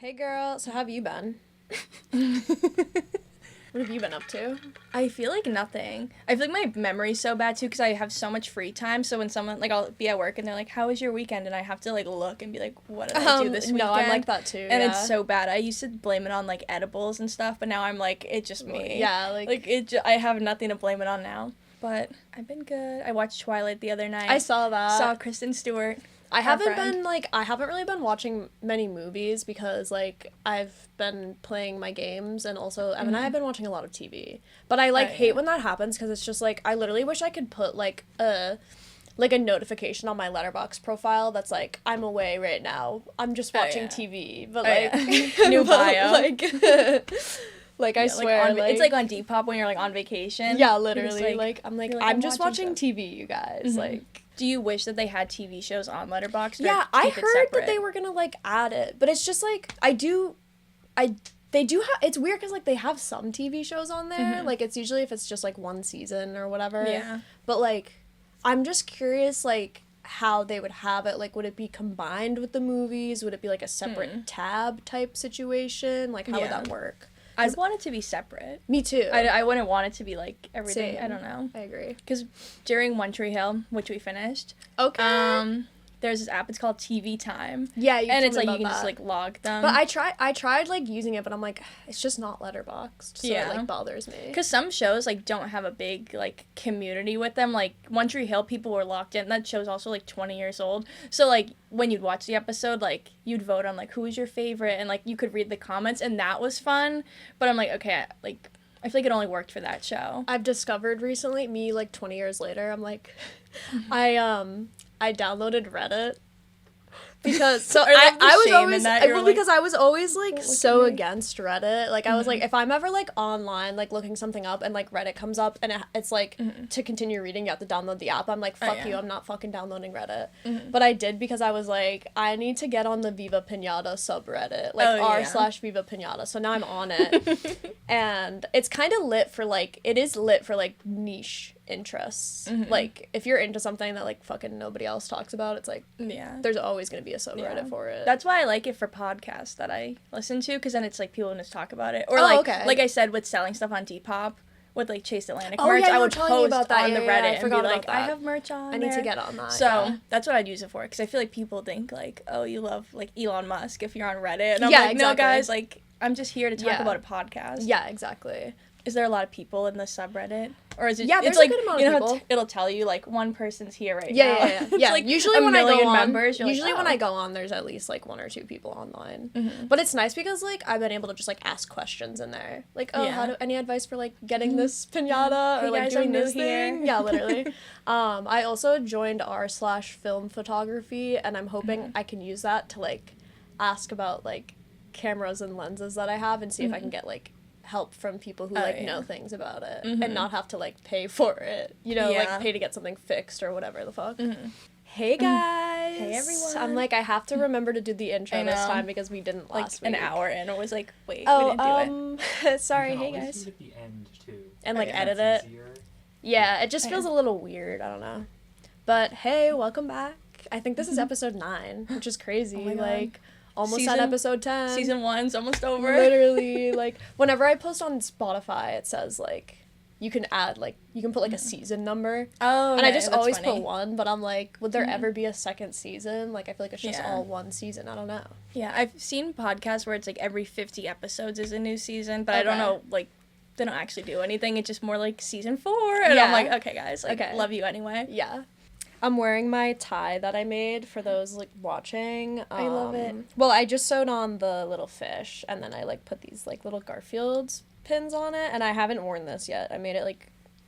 Hey girl, so how have you been? What have you been up to? I feel like nothing. I feel like my memory's so bad too because I have so much free time. So when someone, like, I'll be at work and they're like, how was your weekend? And I have to, like, look and be like, what did I do this weekend? No, I'm like that too. And it's so bad. I used to blame it on, like, edibles and stuff, but now I'm like, it's just me. Yeah, I have nothing to blame it on now. But I've been good. I watched Twilight the other night. I saw that. Saw Kristen Stewart. I haven't really been watching many movies because, like, I've been playing my games and also, I mean, I've been watching a lot of TV. But I, hate when that happens because it's just, like, I literally wish I could put, a notification on my Letterboxd profile that's, like, I'm away right now. I'm just watching TV. But, new bio. I swear, it's, like, on Depop when you're, like, on vacation. Yeah, literally. I'm just watching TV, you guys. Do you wish that they had TV shows on Letterboxd? Yeah, I heard that they were gonna, add it. But it's just, they do have, it's weird because, they have some TV shows on there. Mm-hmm. It's usually if it's just, one season or whatever. Yeah. But, I'm just curious, how they would have it. Would it be combined with the movies? Would it be, a separate tab type situation? How would that work? I'd want it to be separate. Me too. I wouldn't want it to be, everything. Same. I don't know. I agree. Because during One Tree Hill, which we finished, there's this app, it's called TV Time. Yeah, you and it's, me you about can that. just, log them. But I tried, using it, but I'm it's just not Letterboxd, so it, bothers me. Because some shows, don't have a big, community with them. One Tree Hill, people were locked in. That show's also, 20 years old. So, when you'd watch the episode, you'd vote on, who was your favorite, and, you could read the comments, and that was fun. But I'm okay, I feel like it only worked for that show. I've discovered recently, 20 years later, I'm I downloaded Reddit because I was always so against Reddit. I was if I'm ever online looking something up and Reddit comes up and it's to continue reading you have to download the app. I'm fuck you, I'm not fucking downloading Reddit. But I did because I was I need to get on the Viva Pinata subreddit r/Viva Pinata. So now I'm on it. And it's kind of lit for it is lit for niche interests. If you're into something that fucking nobody else talks about, it's there's always gonna be a subreddit for it. That's why I like it for podcasts that I listen to, because then it's people just talk about it, or like I said with selling stuff on Depop with Chase Atlantic merch. I would post on the Reddit and be I have merch on I need to get on that. So that's what I'd use it for, because I feel people think oh, you love Elon Musk if you're on Reddit, and I'm exactly. No guys, I'm just here to talk about a podcast. Yeah, exactly. Is there a lot of people in the subreddit? Or is it? Yeah, there's a good amount of people. It'll tell you one person's here right now. Yeah. It's usually when I go on, members, when I go on, there's at least one or two people online. But it's nice because I've been able to just ask questions in there. Any advice for getting this pinata or guys, doing this here. thing? Yeah, literally. I also joined r/film photography, and I'm hoping I can use that to ask about cameras and lenses that I have and see if I can get help from people who know things about it and not have to pay for it, pay to get something fixed or whatever the fuck. Hey guys. Hey everyone. I'm I have to remember to do the intro this time because we didn't last week. An hour in, it was wait, we didn't do it. Sorry. Hey guys. Do it at the end too. And edit it. Yeah, it just feels a little weird. I don't know. But hey, welcome back. I think this is episode 9, which is crazy. Oh my God. Almost at episode 10. Season 1's almost over. Literally, whenever I post on Spotify, it says, you can add, you can put, a season number. Oh, okay, and I just always funny. put 1, but I'm would there ever be a second season? I feel it's just all one season. I don't know. Yeah, I've seen podcasts where it's, every 50 episodes is a new season, but I don't know, they don't actually do anything. It's just more, season 4, and I'm okay, guys, love you anyway. Yeah. I'm wearing my tie that I made for those watching. I love it. Well, I just sewed on the little fish, and then I put these little Garfield's pins on it, and I haven't worn this yet. I made it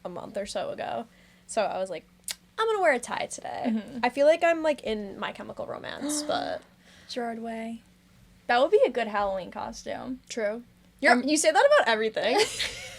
a month or so ago, so I was I'm gonna wear a tie today. I feel I'm in My Chemical Romance, but Gerard Way. That would be a good Halloween costume. True. You say that about everything.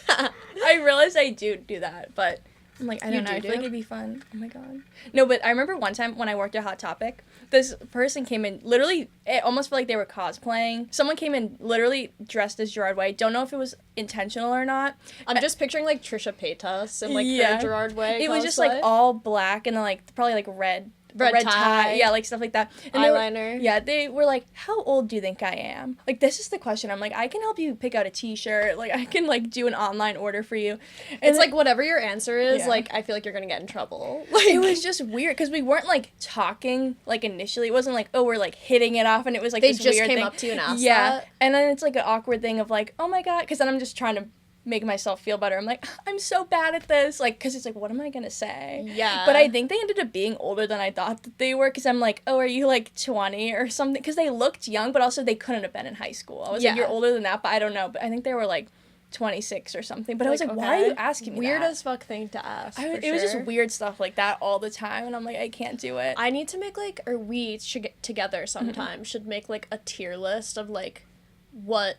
I realize I do that, but I'm I don't know, I feel it'd be fun. Oh my God. No, but I remember one time when I worked at Hot Topic, this person came in, literally, it almost felt like they were cosplaying. Someone came in literally dressed as Gerard Way. Don't know if it was intentional or not. I'm just picturing, Trisha Paytas and, her Gerard Way It cosplay. was just, all black and then, probably, red red tie. Yeah, like stuff like that. And eyeliner. They were like, how old do you think I am? Like, this is the question. I'm like, I can help you pick out a t-shirt. Like, I can, like, do an online order for you. And it's like, whatever your answer is, like, I feel like you're gonna get in trouble. Like, it was just weird, because we weren't, like, talking, like, initially. It wasn't like, oh, we're, like, hitting it off, and it was, like, this weird thing. They just came up to you and asked that? And then it's, like, an awkward thing of, like, oh, my God, because then I'm just trying to make myself feel better. I'm like, I'm so bad at this, like, because it's like, what am I gonna say? Yeah. But I think they ended up being older than I thought that they were, because I'm like, oh, are you like 20 or something? Because they looked young, but also they couldn't have been in high school. I was like, you're older than that, but I don't know. But I think they were like 26 or something. But I was like, why are you asking me weird that? as fuck thing to ask. It was just weird stuff like that all the time, and I'm like, I can't do it. I need to make, like, or we should get together sometime, should make, like, a tier list of, like, what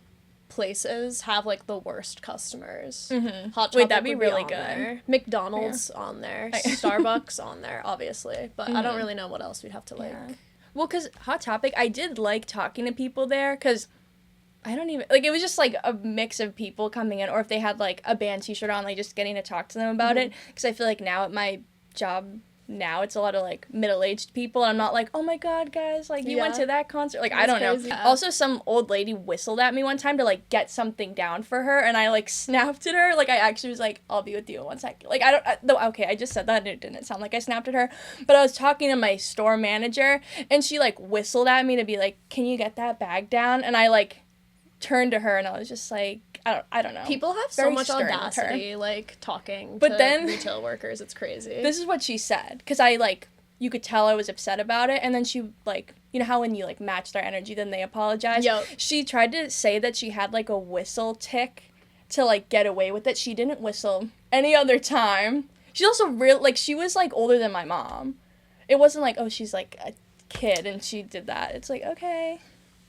places have, like, the worst customers. Mm-hmm. Hot Topic that'd be really good. There. McDonald's on there. Starbucks on there, obviously. But I don't really know what else we'd have to, like. Yeah. Well, because Hot Topic, I did like talking to people there, because I don't even, like, it was just, like, a mix of people coming in, or if they had, like, a band t-shirt on, like, just getting to talk to them about it, because I feel like now at my job now, it's a lot of, like, middle-aged people, and I'm not like, oh my God, guys, like, you went to that concert, like, I don't know. Yeah. Also, some old lady whistled at me one time to, like, get something down for her, and I, like, snapped at her, like, I actually was like, I'll be with you in 1 second, like, I just said that, and it didn't sound like I snapped at her, but I was talking to my store manager, and she, like, whistled at me to be like, can you get that bag down, and I, like, turned to her, and I was just like, I don't know. People have so much audacity, like, talking to retail workers. It's crazy. This is what she said, because I, like, you could tell I was upset about it, and then she, like, you know how when you, like, match their energy, then they apologize? Yep. She tried to say that she had, like, a whistle tick to, like, get away with it. She didn't whistle any other time. She's also she was, like, older than my mom. It wasn't like, oh, she's, like, a kid, and she did that. It's like, okay,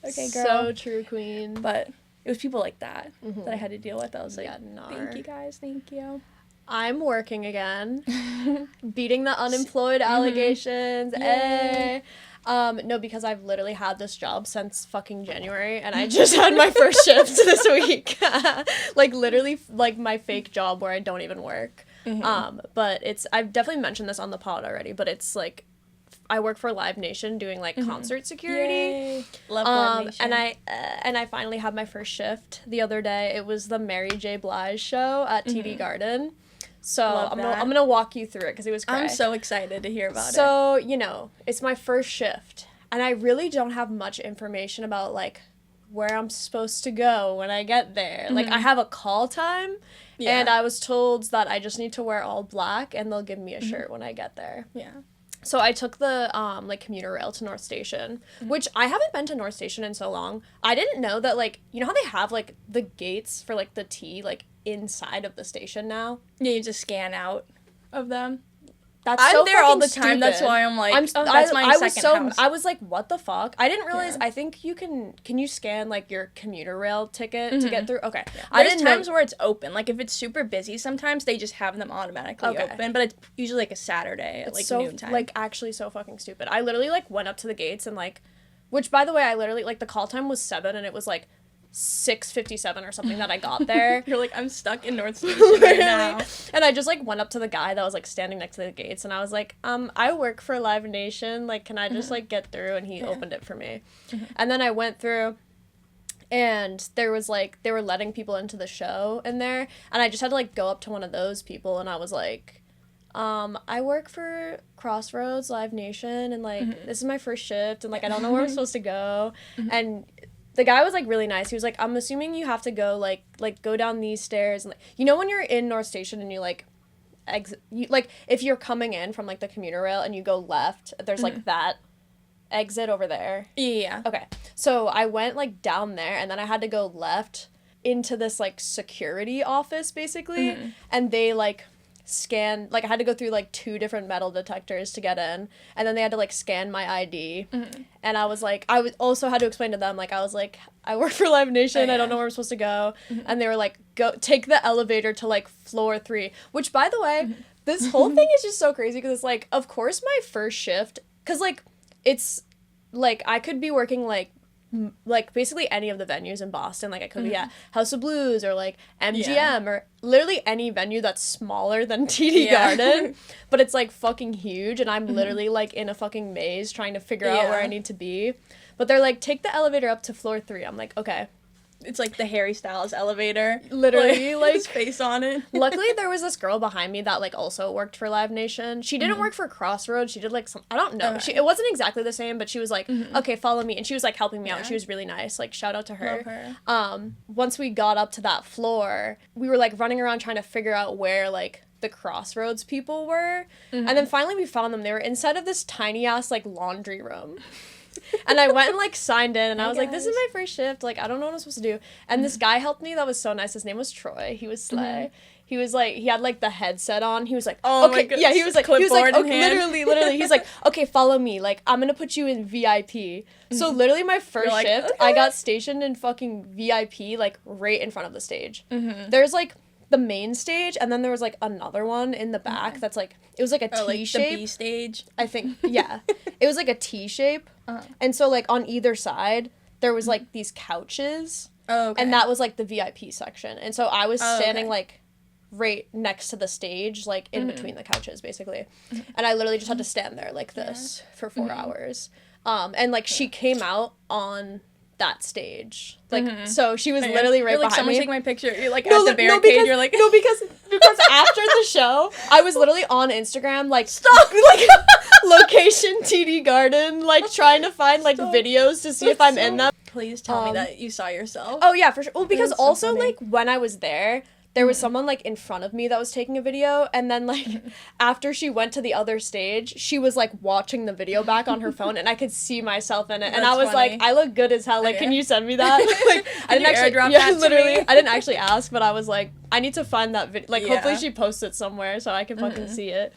girl. So true, queen. But it was people like that that I had to deal with. I was like, thank you, guys, thank you. I'm working again. Beating the unemployed allegations. Yay. No, because I've literally had this job since fucking January, and I just had my first shift this week. Like, literally, like, my fake job where I don't even work. But I've definitely mentioned this on the pod already, but it's, like, I work for Live Nation doing, like, concert security. Yay. Love Live Nation. And I finally had my first shift the other day. It was the Mary J. Blige show at TD Garden. So I'm gonna walk you through it, because it was great. I'm so excited to hear about it. So, you know, it's my first shift, and I really don't have much information about, like, where I'm supposed to go when I get there. Like, I have a call time, and I was told that I just need to wear all black, and they'll give me a shirt when I get there. Yeah. So I took the, like, commuter rail to North Station, which I haven't been to North Station in so long. I didn't know that, like, you know how they have, like, the gates for, like, the T, like, inside of the station now? Yeah, you just scan out of them. That's I'm so there all the time. Stupid. That's why I'm like, that's my second house. I was like, what the fuck? I didn't realize. I think you can you scan, like, your commuter rail ticket to get through? Okay. Yeah. There's times where it's open. Like, if it's super busy, sometimes they just have them automatically open. But it's usually like a Saturday at, like, noontime. Like, actually so fucking stupid. I literally, like, went up to the gates and, like, which, by the way, I literally, like, the call time was 7 and it was, like, 6:57 or something that I got there. You're like, I'm stuck in North Station right now. And I just, like, went up to the guy that was, like, standing next to the gates, and I was like, I work for Live Nation, like, can I just, like, get through? And he opened it for me. And then I went through, and there was, like, they were letting people into the show in there, and I just had to, like, go up to one of those people, and I was like, I work for Crossroads Live Nation, and, like, this is my first shift, and, like, I don't know where I'm supposed to go. And the guy was, like, really nice. He was like, I'm assuming you have to go, like, go down these stairs. And, like, you know when you're in North Station and you, like, exit, like, if you're coming in from, like, the commuter rail and you go left, there's, like, that exit over there. Yeah. Okay. So I went, like, down there, and then I had to go left into this, like, security office, basically. And they, like, scan, like, I had to go through, like, 2 different metal detectors to get in, and then they had to, like, scan my ID, and I was like, also had to explain to them, like, I was like, I work for Live Nation, I don't know where I'm supposed to go, and they were like, go, take the elevator to, like, floor 3, which, by the way, this whole thing is just so crazy, because it's, like, of course my first shift, because, like, it's, like, I could be working, like, like basically any of the venues in Boston. Like I could be at House of Blues or like MGM or literally any venue that's smaller than TD Garden, but it's like fucking huge, and I'm literally like in a fucking maze trying to figure out where I need to be. But they're like, take the elevator up to floor 3. I'm like, okay. It's like the Harry Styles elevator. Literally, like his face on it. Luckily, there was this girl behind me that like also worked for Live Nation. She didn't work for Crossroads. She did like some, I don't know. It wasn't exactly the same, but she was like, okay, follow me, and she was like helping me out. She was really nice. Like shout out to her. Love her. Once we got up to that floor, we were like running around trying to figure out where like the Crossroads people were, and then finally we found them. They were inside of this tiny ass like laundry room. And I went and like signed in, and I was like, this is my first shift, like I don't know what I'm supposed to do. And this guy helped me that was so nice. His name was Troy. He was slay. He was like, he had like the headset on. He was like, oh okay, my goodness. yeah, he was like Clipboard in okay, hand. literally he's like, okay, follow me, like I'm gonna put you in VIP. So literally my first like, shift, okay. I got stationed in fucking VIP, like right in front of the stage. There's like the main stage, and then there was like another one in the back that's like, it was like a T like shape. the B stage. I think, yeah. It was like a T shape. And so like on either side there was like these couches. Oh, okay. And that was like the VIP section. And so I was standing like right next to the stage, like in between the couches basically. And I literally just had to stand there like this for 4 hours. And like she came out on that stage, like so she was literally right you're, like, behind me. Someone take my picture. You're like at the barricade. You're like because after the show, I was literally on Instagram like stop like location TD Garden, like trying to find like videos to see if I'm in them. Please tell me that you saw yourself. Oh yeah, for sure. Well, because so also funny. like when I was there was someone like in front of me that was taking a video, and then like after she went to the other stage, she was like watching the video back on her phone, and I could see myself in it. And I was funny. like, I look good as hell. Like, can you send me that? Like, I didn't actually airdrop that to literally. me? I didn't actually ask, but I was like, I need to find that video. Like, Yeah. hopefully she posts it somewhere so I can fucking see it.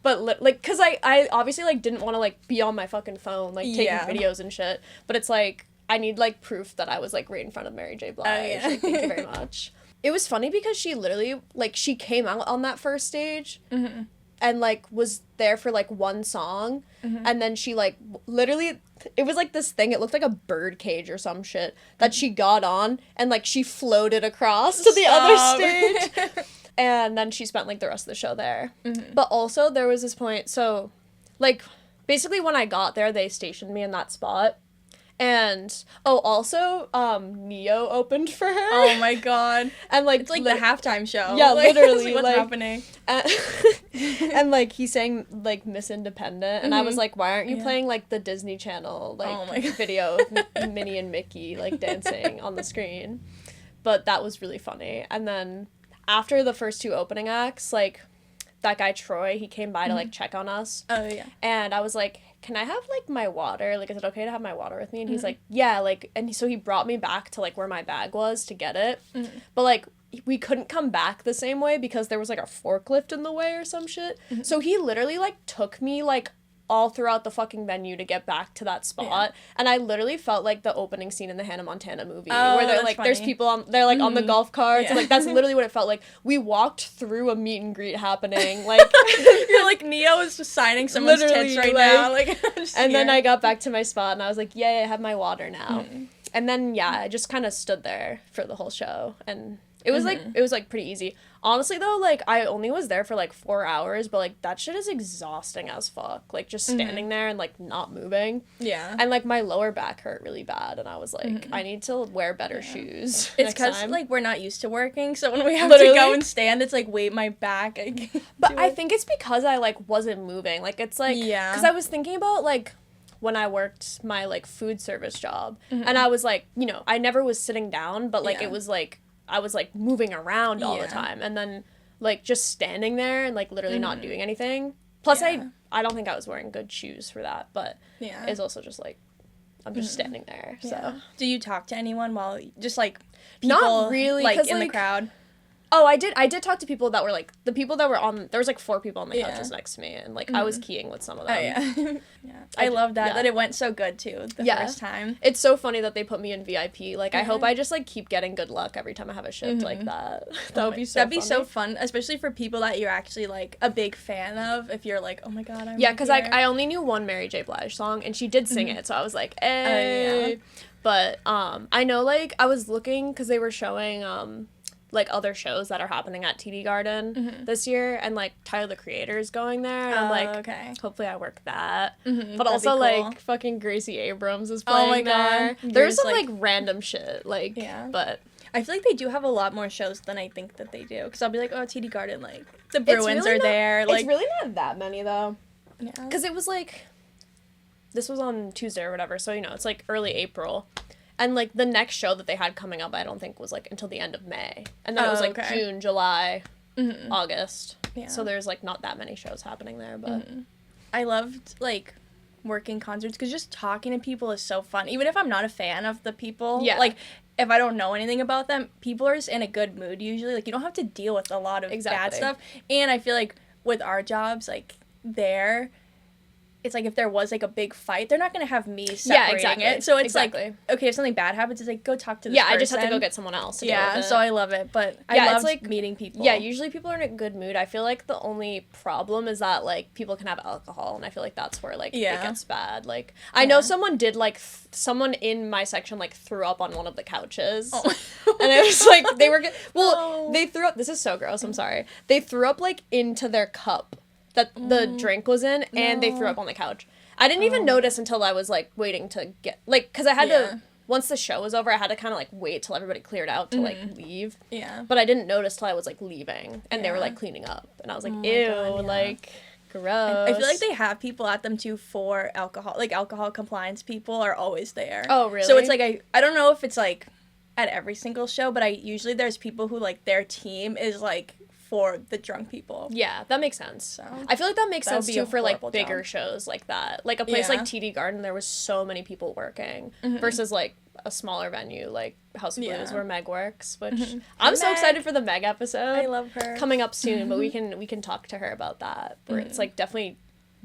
But like, cause I obviously like didn't want to like be on my fucking phone like taking videos and shit. But it's like I need like proof that I was like right in front of Mary J. Blige. Like, thank you very much. It was funny because she literally, like, she came out on that first stage and, like, was there for, like, one song. And then she, like, literally, it was, like, this thing. It looked like a bird cage or some shit that she got on and, like, she floated across to the other stage. And then she spent, like, the rest of the show there. But also, there was this point, so, like, basically when I got there, they stationed me in that spot. And also Neo opened for her. Oh my god. And like it's like the halftime show. Yeah, like, literally. What's like, happening? And like he sang like Miss Independent, and I was like, why aren't you playing like the Disney Channel like video of Minnie and Mickey like dancing on the screen? But that was really funny. And then after the first 2 opening acts, like that guy Troy, he came by to like check on us. Oh yeah. And I was like, can I have like my water? Like, is it okay to have my water with me? And he's like, yeah, like, and so he brought me back to like where my bag was to get it. But like we couldn't come back the same way because there was like a forklift in the way or some shit. So he literally like took me like all throughout the fucking venue to get back to that spot. And I literally felt like the opening scene in the Hannah Montana movie where they're like, there's people on, they're like on the golf carts. Like, that's literally what it felt like. We walked through a meet and greet happening. Like, you're like, Neo is just signing someone's tits right now. Like, and then I got back to my spot and I was like, yay, I have my water now. And then, yeah, I just kind of stood there for the whole show. And it was like pretty easy. Honestly though, like I only was there for like 4 hours, but like that shit is exhausting as fuck. Like just standing there and like not moving. Yeah. And like my lower back hurt really bad, and I was like, I need to wear better shoes. It's because like we're not used to working, so when we have to go and stand, it's like, wait, my back. But I think it's because I like wasn't moving. Like it's like because I was thinking about like when I worked my like food service job, and I was like, you know, I never was sitting down, but like it was like I was like moving around all the time, and then like just standing there and like literally not doing anything. Plus I don't think I was wearing good shoes for that, but it's also just like I'm just standing there. So do you talk to anyone while just like people not really like in the crowd? Oh, I did talk to people that were like the people that were on. There was like 4 people on the couches next to me, and like I was keying with some of them. I love that it went so good too the first time. It's so funny that they put me in VIP. Like I hope I just like keep getting good luck every time I have a shift like that. That would be so. That'd be so fun, especially for people that you're actually like a big fan of. If you're like, oh my god, I'm because like I only knew one Mary J. Blige song, and she did sing it, so I was like, hey. But I know, like, I was looking because they were showing like other shows that are happening at TD Garden this year, and like Tyler the Creator is going there, and I'm like, okay. hopefully I work that. But That'd also cool. like fucking Gracie Abrams is playing there. There's some like random shit, like, but I feel like they do have a lot more shows than I think that they do, because I'll be like, oh, TD Garden, like the Bruins are there. Like, it's really not that many though. Yeah. Because it was like, this was on Tuesday or whatever, so, you know, it's like early April. And, like, the next show that they had coming up, I don't think was, like, until the end of May. And then it was, like, June, July, August. Yeah. So there's, like, not that many shows happening there, but... I loved, like, working concerts, because just talking to people is so fun. Even if I'm not a fan of the people. Yeah. Like, if I don't know anything about them, people are just in a good mood, usually. Like, you don't have to deal with a lot of bad stuff. And I feel like with our jobs, like, it's like if there was like a big fight, they're not gonna have me separating it. So it's like, okay, if something bad happens, it's like, go talk to this person. I just have to go get someone else to deal with it. So I love it. But I love like meeting people. Yeah, usually people are in a good mood. I feel like the only problem is that like people can have alcohol, and I feel like that's where like it gets bad. Like I know someone did like someone in my section like threw up on one of the couches. And it was like they were they threw up. This is so gross. I'm sorry. They threw up like into their cup that the drink was in, and they threw up on the couch. I didn't even notice until I was, like, waiting to get, like, because I had to, once the show was over, I had to kind of, like, wait till everybody cleared out to, like, leave. Yeah. But I didn't notice till I was, like, leaving, and they were, like, cleaning up. And I was like, ew, like, gross. I feel like they have people at them, too, for alcohol. Like, alcohol compliance people are always there. Oh, really? So it's, like, I don't know if it's, like, at every single show, but usually there's people who, like, their team is, like, for the drunk people. Yeah, that makes sense. So I feel like that makes sense too for like bigger shows like that. Like a place like TD Garden, there was so many people working versus like a smaller venue like House of Blues where Meg works, which I'm so excited for the Meg episode. I love her. Coming up soon, but we can talk to her about that. Where it's like definitely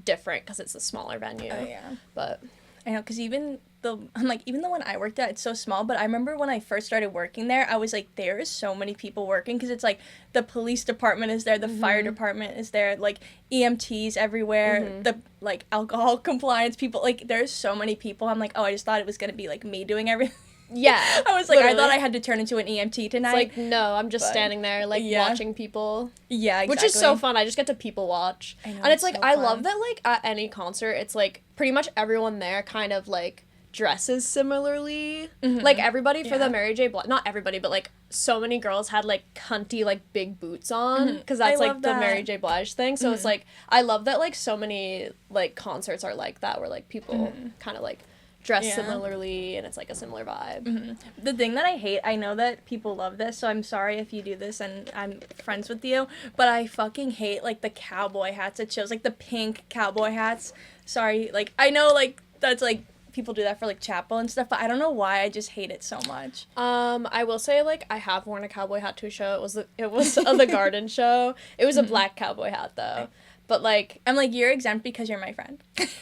different because it's a smaller venue. Oh yeah. But I know, because even the one I worked at, it's so small, but I remember when I first started working there, I was like, there is so many people working, because it's like the police department is there, the fire department is there, like EMTs everywhere, the like alcohol compliance people, like there's so many people. I'm like, oh, I just thought it was gonna be like me doing everything. Yeah. I was like, literally. I thought I had to turn into an EMT tonight. It's like, no, I'm just standing there, like, watching people. Yeah, exactly. Which is so fun. I just get to people watch. I know, and it's like, so I love that, like, at any concert, it's like, pretty much everyone there kind of, like, dresses similarly. Like, everybody for the Mary J. Blige, not everybody, but, like, so many girls had, like, cunty, like, big boots on, because that's, like, the Mary J. Blige thing. So it's, like, I love that, like, so many, like, concerts are like that, where, like, people kind of, like, dress similarly, and it's like a similar vibe. The thing that I hate, I know that people love this, so I'm sorry if you do this and I'm friends with you, but I fucking hate like the cowboy hats at shows, like the pink cowboy hats. Sorry, like I know like that's like people do that for like Chappell and stuff, but I don't know why, I just hate it so much. I will say like I have worn a cowboy hat to a show. It was the garden show. It was a black cowboy hat though. But, like... I'm like, you're exempt because you're my friend. If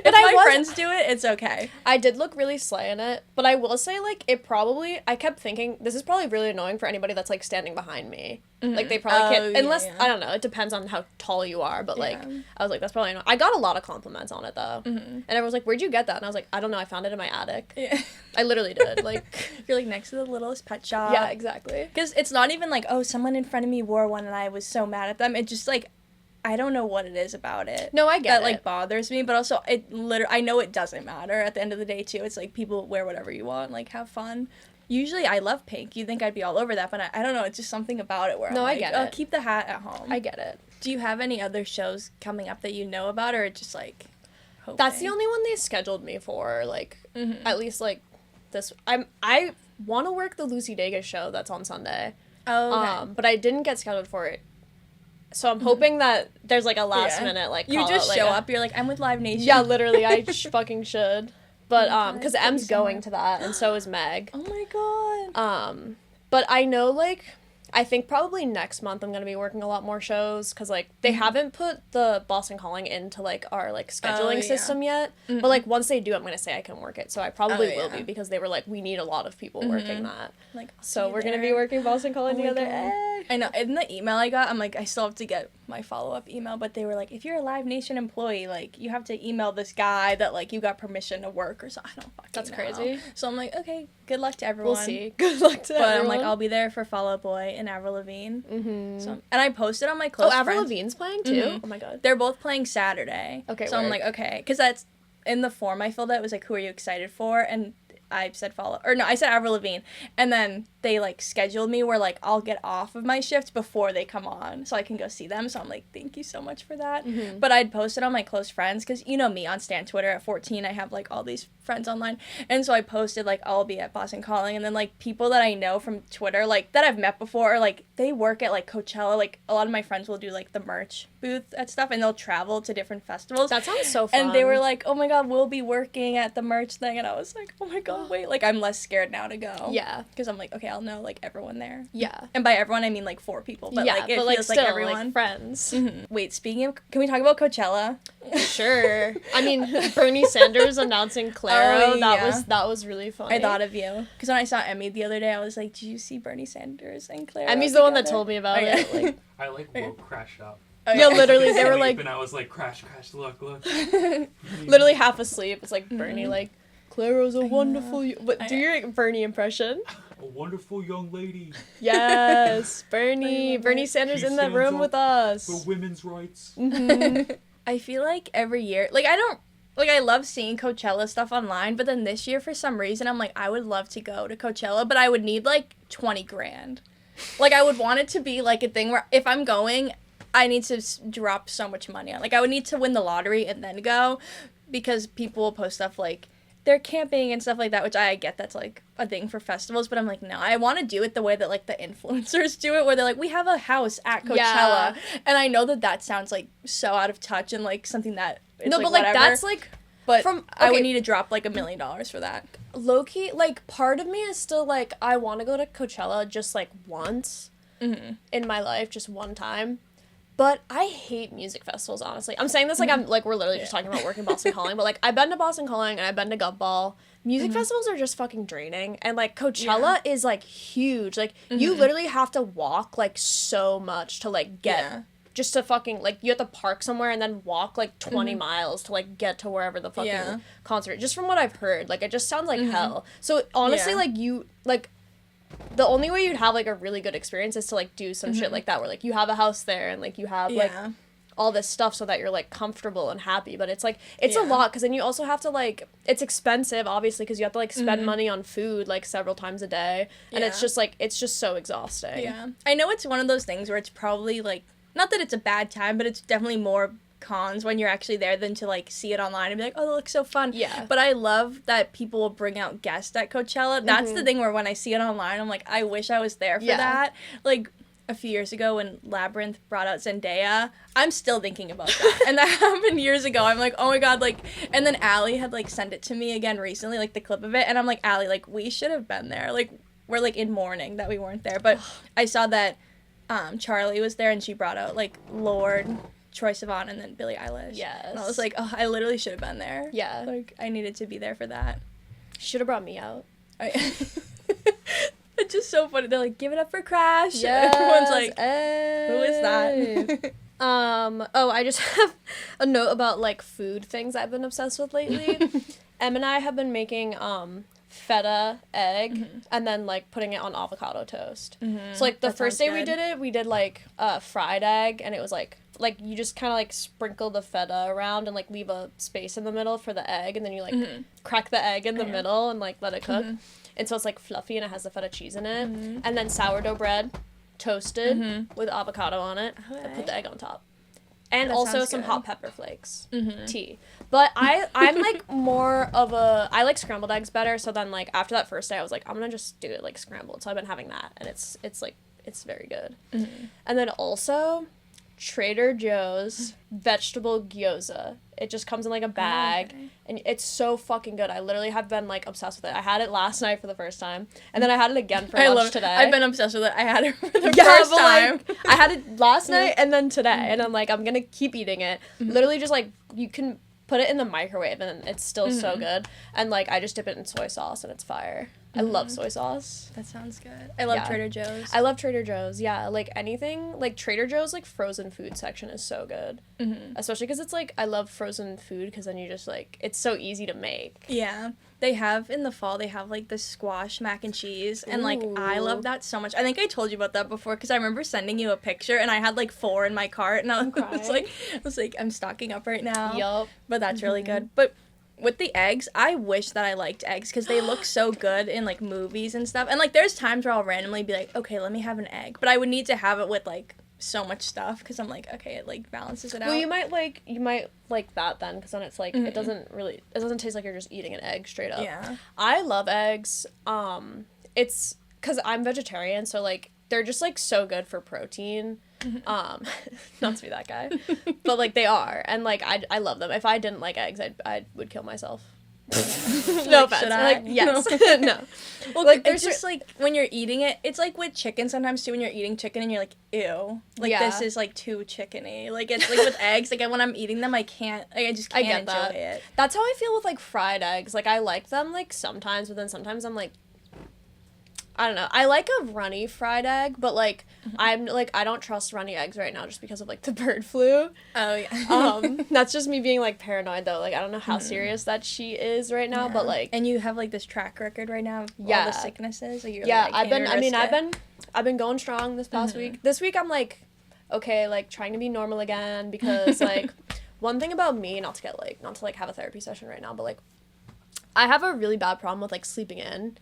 my friends do it, it's okay. I did look really slay in it. But I will say, like, I kept thinking, this is probably really annoying for anybody that's, like, standing behind me. Like, they probably can't... Unless, I don't know, it depends on how tall you are. But, like, I was like, that's probably annoying. I got a lot of compliments on it, though. And everyone was like, where'd you get that? And I was like, I don't know, I found it in my attic. Yeah. I literally did. Like... You're, like, next to the littlest pet shop. Yeah, exactly. Because it's not even like, oh, someone in front of me wore one and I was so mad at them. It's just, like... I don't know what it is about it. No, I get that, like, bothers me, but also, I know it doesn't matter at the end of the day, too. It's, like, people wear whatever you want, like, have fun. Usually, I love pink. You'd think I'd be all over that, but I don't know. It's just something about it where I'm like, oh, keep the hat at home. I get it. Do you have any other shows coming up that you know about, or just, like, hoping? That's the only one they scheduled me for, like, at least, like, this. I want to work the Lucy Dacus show that's on Sunday. Oh, okay. But I didn't get scheduled for it. So I'm hoping that there's, like, a last minute, like, you just show up, you're like, I'm with Live Nation. Yeah, literally, I fucking should. But, because Em's going to that, and so is Meg. Oh my god. But I know, like, I think probably next month I'm going to be working a lot more shows, because, like, they haven't put the Boston Calling into, like, our, like, scheduling system yet. But, like, once they do, I'm going to say I can work it. So I probably will be, because they were like, we need a lot of people working that. Like, so we're going to be working Boston Calling together. I know. In the email I got, I'm like, I still have to get my follow-up email, but they were like, if you're a Live Nation employee, like, you have to email this guy that, like, you got permission to work or something. I don't fucking That's know. crazy. So I'm like, okay, good luck to everyone. We'll see. Good luck to everyone. But I'm like, I'll be there for Fall Out Boy and Avril Lavigne. Mm-hmm. So, and I posted on my close friends. Avril Lavigne's playing, too? Mm-hmm. Oh, my God. They're both playing Saturday. Okay, so I'm like, okay. Because that's, in the form I filled out, it was like, who are you excited for? And I said I said Avril Lavigne, and then they, like, scheduled me where, like, I'll get off of my shift before they come on, so I can go see them, so I'm like, thank you so much for that. Mm-hmm. But I'd posted on my close friends, because you know me, on Stan Twitter at 14, I have, like, all these friends online, and so I posted, like, I'll be at Boston Calling, and then, like, people that I know from Twitter, like, that I've met before, or, like, they work at, like, Coachella, like, a lot of my friends will do, like, the merch booth and stuff, and they'll travel to different festivals. That sounds so fun. And they were like, oh my God, we'll be working at the merch thing, and I was like, oh my God, wait, like, I'm less scared now to go. Yeah. Because I'm like, okay, I'll know, like, everyone there. Yeah. And by everyone, I mean, like, 4 people. But, yeah, like, it but, feels still, like everyone. Like, friends. Mm-hmm. Wait, speaking of, can we talk about Coachella? Sure. I mean, Bernie Sanders announcing Claro, Oh, yeah. that was really funny. I thought of you. Because when I saw Emmy the other day, I was like, did you see Bernie Sanders and Claro Emmy's together? the one that told me about it. Like, I, like, woke crashed up. Okay. Yeah, literally, they were like... And I was like, crash, look. literally half asleep. It's like, Bernie, Mm-hmm. like, Claro's a wonderful... But do your Bernie impression. A wonderful young lady Yes, Bernie Sanders She in the stands room up with us. for women's rights. Mm-hmm. I feel like every year, like, I love seeing Coachella stuff online, but then this year, for some reason, I'm like, I would love to go to Coachella, but I would need, like, 20 grand. Like, I would want it to be, like, a thing where if I'm going, I need to drop so much money on. Like, I would need to win the lottery and then go, because people will post stuff like, they're camping and stuff like that, which I get that's, like, a thing for festivals, but I'm like, no, I want to do it the way that, like, the influencers do it, where they're like, we have a house at Coachella, Yeah. and I know that sounds, like, so out of touch and, like, something that is, No, like, but, like, whatever, that's, like... but I would okay. need to drop, like, $1 million for that. Low-key, like, part of me is still, like, I want to go to Coachella just, like, once in my life, just one time. But I hate music festivals, honestly. I'm saying this like we're literally just talking about working Boston Calling, but, like, I've been to Boston Calling and I've been to Gov Ball. Music festivals are just fucking draining. And, like, Coachella is, like, huge. Like, you literally have to walk, like, so much to, like, get... Just to fucking, like, you have to park somewhere and then walk, like, 20 miles to, like, get to wherever the fucking concert. Just from what I've heard, like, it just sounds like hell. So, honestly, like, you, like, the only way you'd have, like, a really good experience is to, like, do some shit like that, where, like, you have a house there and, like, you have, like, all this stuff so that you're, like, comfortable and happy. But it's, like, it's a lot, because then you also have to, like, it's expensive, obviously, because you have to, like, spend money on food, like, several times a day. And it's just, like, it's just so exhausting. Yeah. I know it's one of those things where it's probably, like, not that it's a bad time, but it's definitely more cons when you're actually there than to, like, see it online and be like, oh, that looks so fun. Yeah. But I love that people will bring out guests at Coachella. That's the thing where when I see it online, I'm like, I wish I was there for that. Like, a few years ago when Labyrinth brought out Zendaya, I'm still thinking about that. And that happened years ago. I'm like, oh my God, like, and then Allie had, like, sent it to me again recently, like, the clip of it, and I'm like, Allie, like, we should have been there. Like, we're, like, in mourning that we weren't there. But I saw that Charlie was there, and she brought out, like, Lorde, Troye Sivan, and then Billie Eilish. Yes. And I was like, oh, I literally should have been there. Yeah. Like, I needed to be there for that. Should have brought me out. It's just so funny. They're like, give it up for Crash. Yes. Everyone's like, who is that? Oh, I just have a note about, like, food things I've been obsessed with lately. Em and I have been making, feta egg and then, like, putting it on avocado toast. So, like, the first day we did it, we did, like, fried egg, and it was, like, you just kind of, like, sprinkle the feta around and, like, leave a space in the middle for the egg, and then you, like, crack the egg in the middle and, like, let it cook. And so it's, like, fluffy and it has the feta cheese in it. And then sourdough bread, toasted, with avocado on it. I put the egg on top. And That also sounds some good. hot pepper flakes. Tea. But I'm, like, more of a... I like scrambled eggs better, so then, like, after that first day, I was like, I'm gonna just do it, like, scrambled. So I've been having that, and it's like, it's very good. And then also... Trader Joe's vegetable gyoza. It just comes in, like, a bag, and it's so fucking good. I literally have been, like, obsessed with it. I had it last night for the first time, and then I had it again for lunch today. I've been obsessed with it. I had it for the first time. Like, I had it last night and then today, and I'm like, I'm gonna keep eating it. Literally just, like, you can put it in the microwave, and it's still so good. And, like, I just dip it in soy sauce, and it's fire. I love soy sauce. That sounds good. I love Trader Joe's. I love Trader Joe's. Yeah, like anything, like Trader Joe's like frozen food section is so good. Especially because it's like, I love frozen food because then you just like, it's so easy to make. Yeah. They have, in the fall, they have like the squash mac and cheese. And like, I love that so much. I think I told you about that before because I remember sending you a picture and I had like 4 in my cart. And I was like, I'm stocking up right now. Yup. But that's really good. But with the eggs, I wish that I liked eggs because they look so good in like movies and stuff. And like, there's times where I'll randomly be like, okay, let me have an egg. But I would need to have it with like so much stuff because I'm like, okay, it like balances it out. Well, you might like that then because then it's like it doesn't taste like you're just eating an egg straight up. Yeah. I love eggs. It's because I'm vegetarian, so like they're just like so good for protein. Not to be that guy, but like they are, and like I love them. If I didn't like eggs, I would kill myself. No offense. Like, yes. No. Well, like there's just like when you're eating it, it's like with chicken sometimes too. When you're eating chicken and you're like, ew, like this is like too chickeny. Like it's like with eggs. Like when I'm eating them, I can't. Like, I just can't enjoy it. That's how I feel with like fried eggs. Like I like them like sometimes, but then sometimes I'm like, I don't know. I like a runny fried egg, but like I'm like I don't trust runny eggs right now just because of like the bird flu. Oh yeah. That's just me being like paranoid though. Like I don't know how serious that she is right now, but like and you have like this track record right now of all the sicknesses. So you're I've been going strong this past week. This week I'm like okay, like trying to be normal again because like one thing about me, not to have a therapy session right now, but like I have a really bad problem with like sleeping in.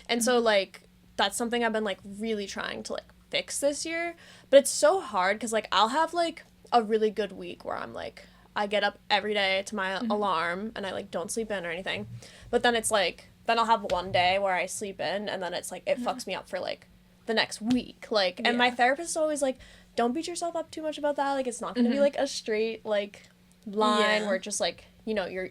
And so like that's something I've been like really trying to like fix this year, but it's so hard because like I'll have like a really good week where I'm like I get up every day to my alarm and I like don't sleep in or anything, but then it's like then I'll have one day where I sleep in and then it's like it fucks me up for like the next week, like and my therapist is always like, don't beat yourself up too much about that, like it's not gonna be like a straight like line where it's just like, you know, you're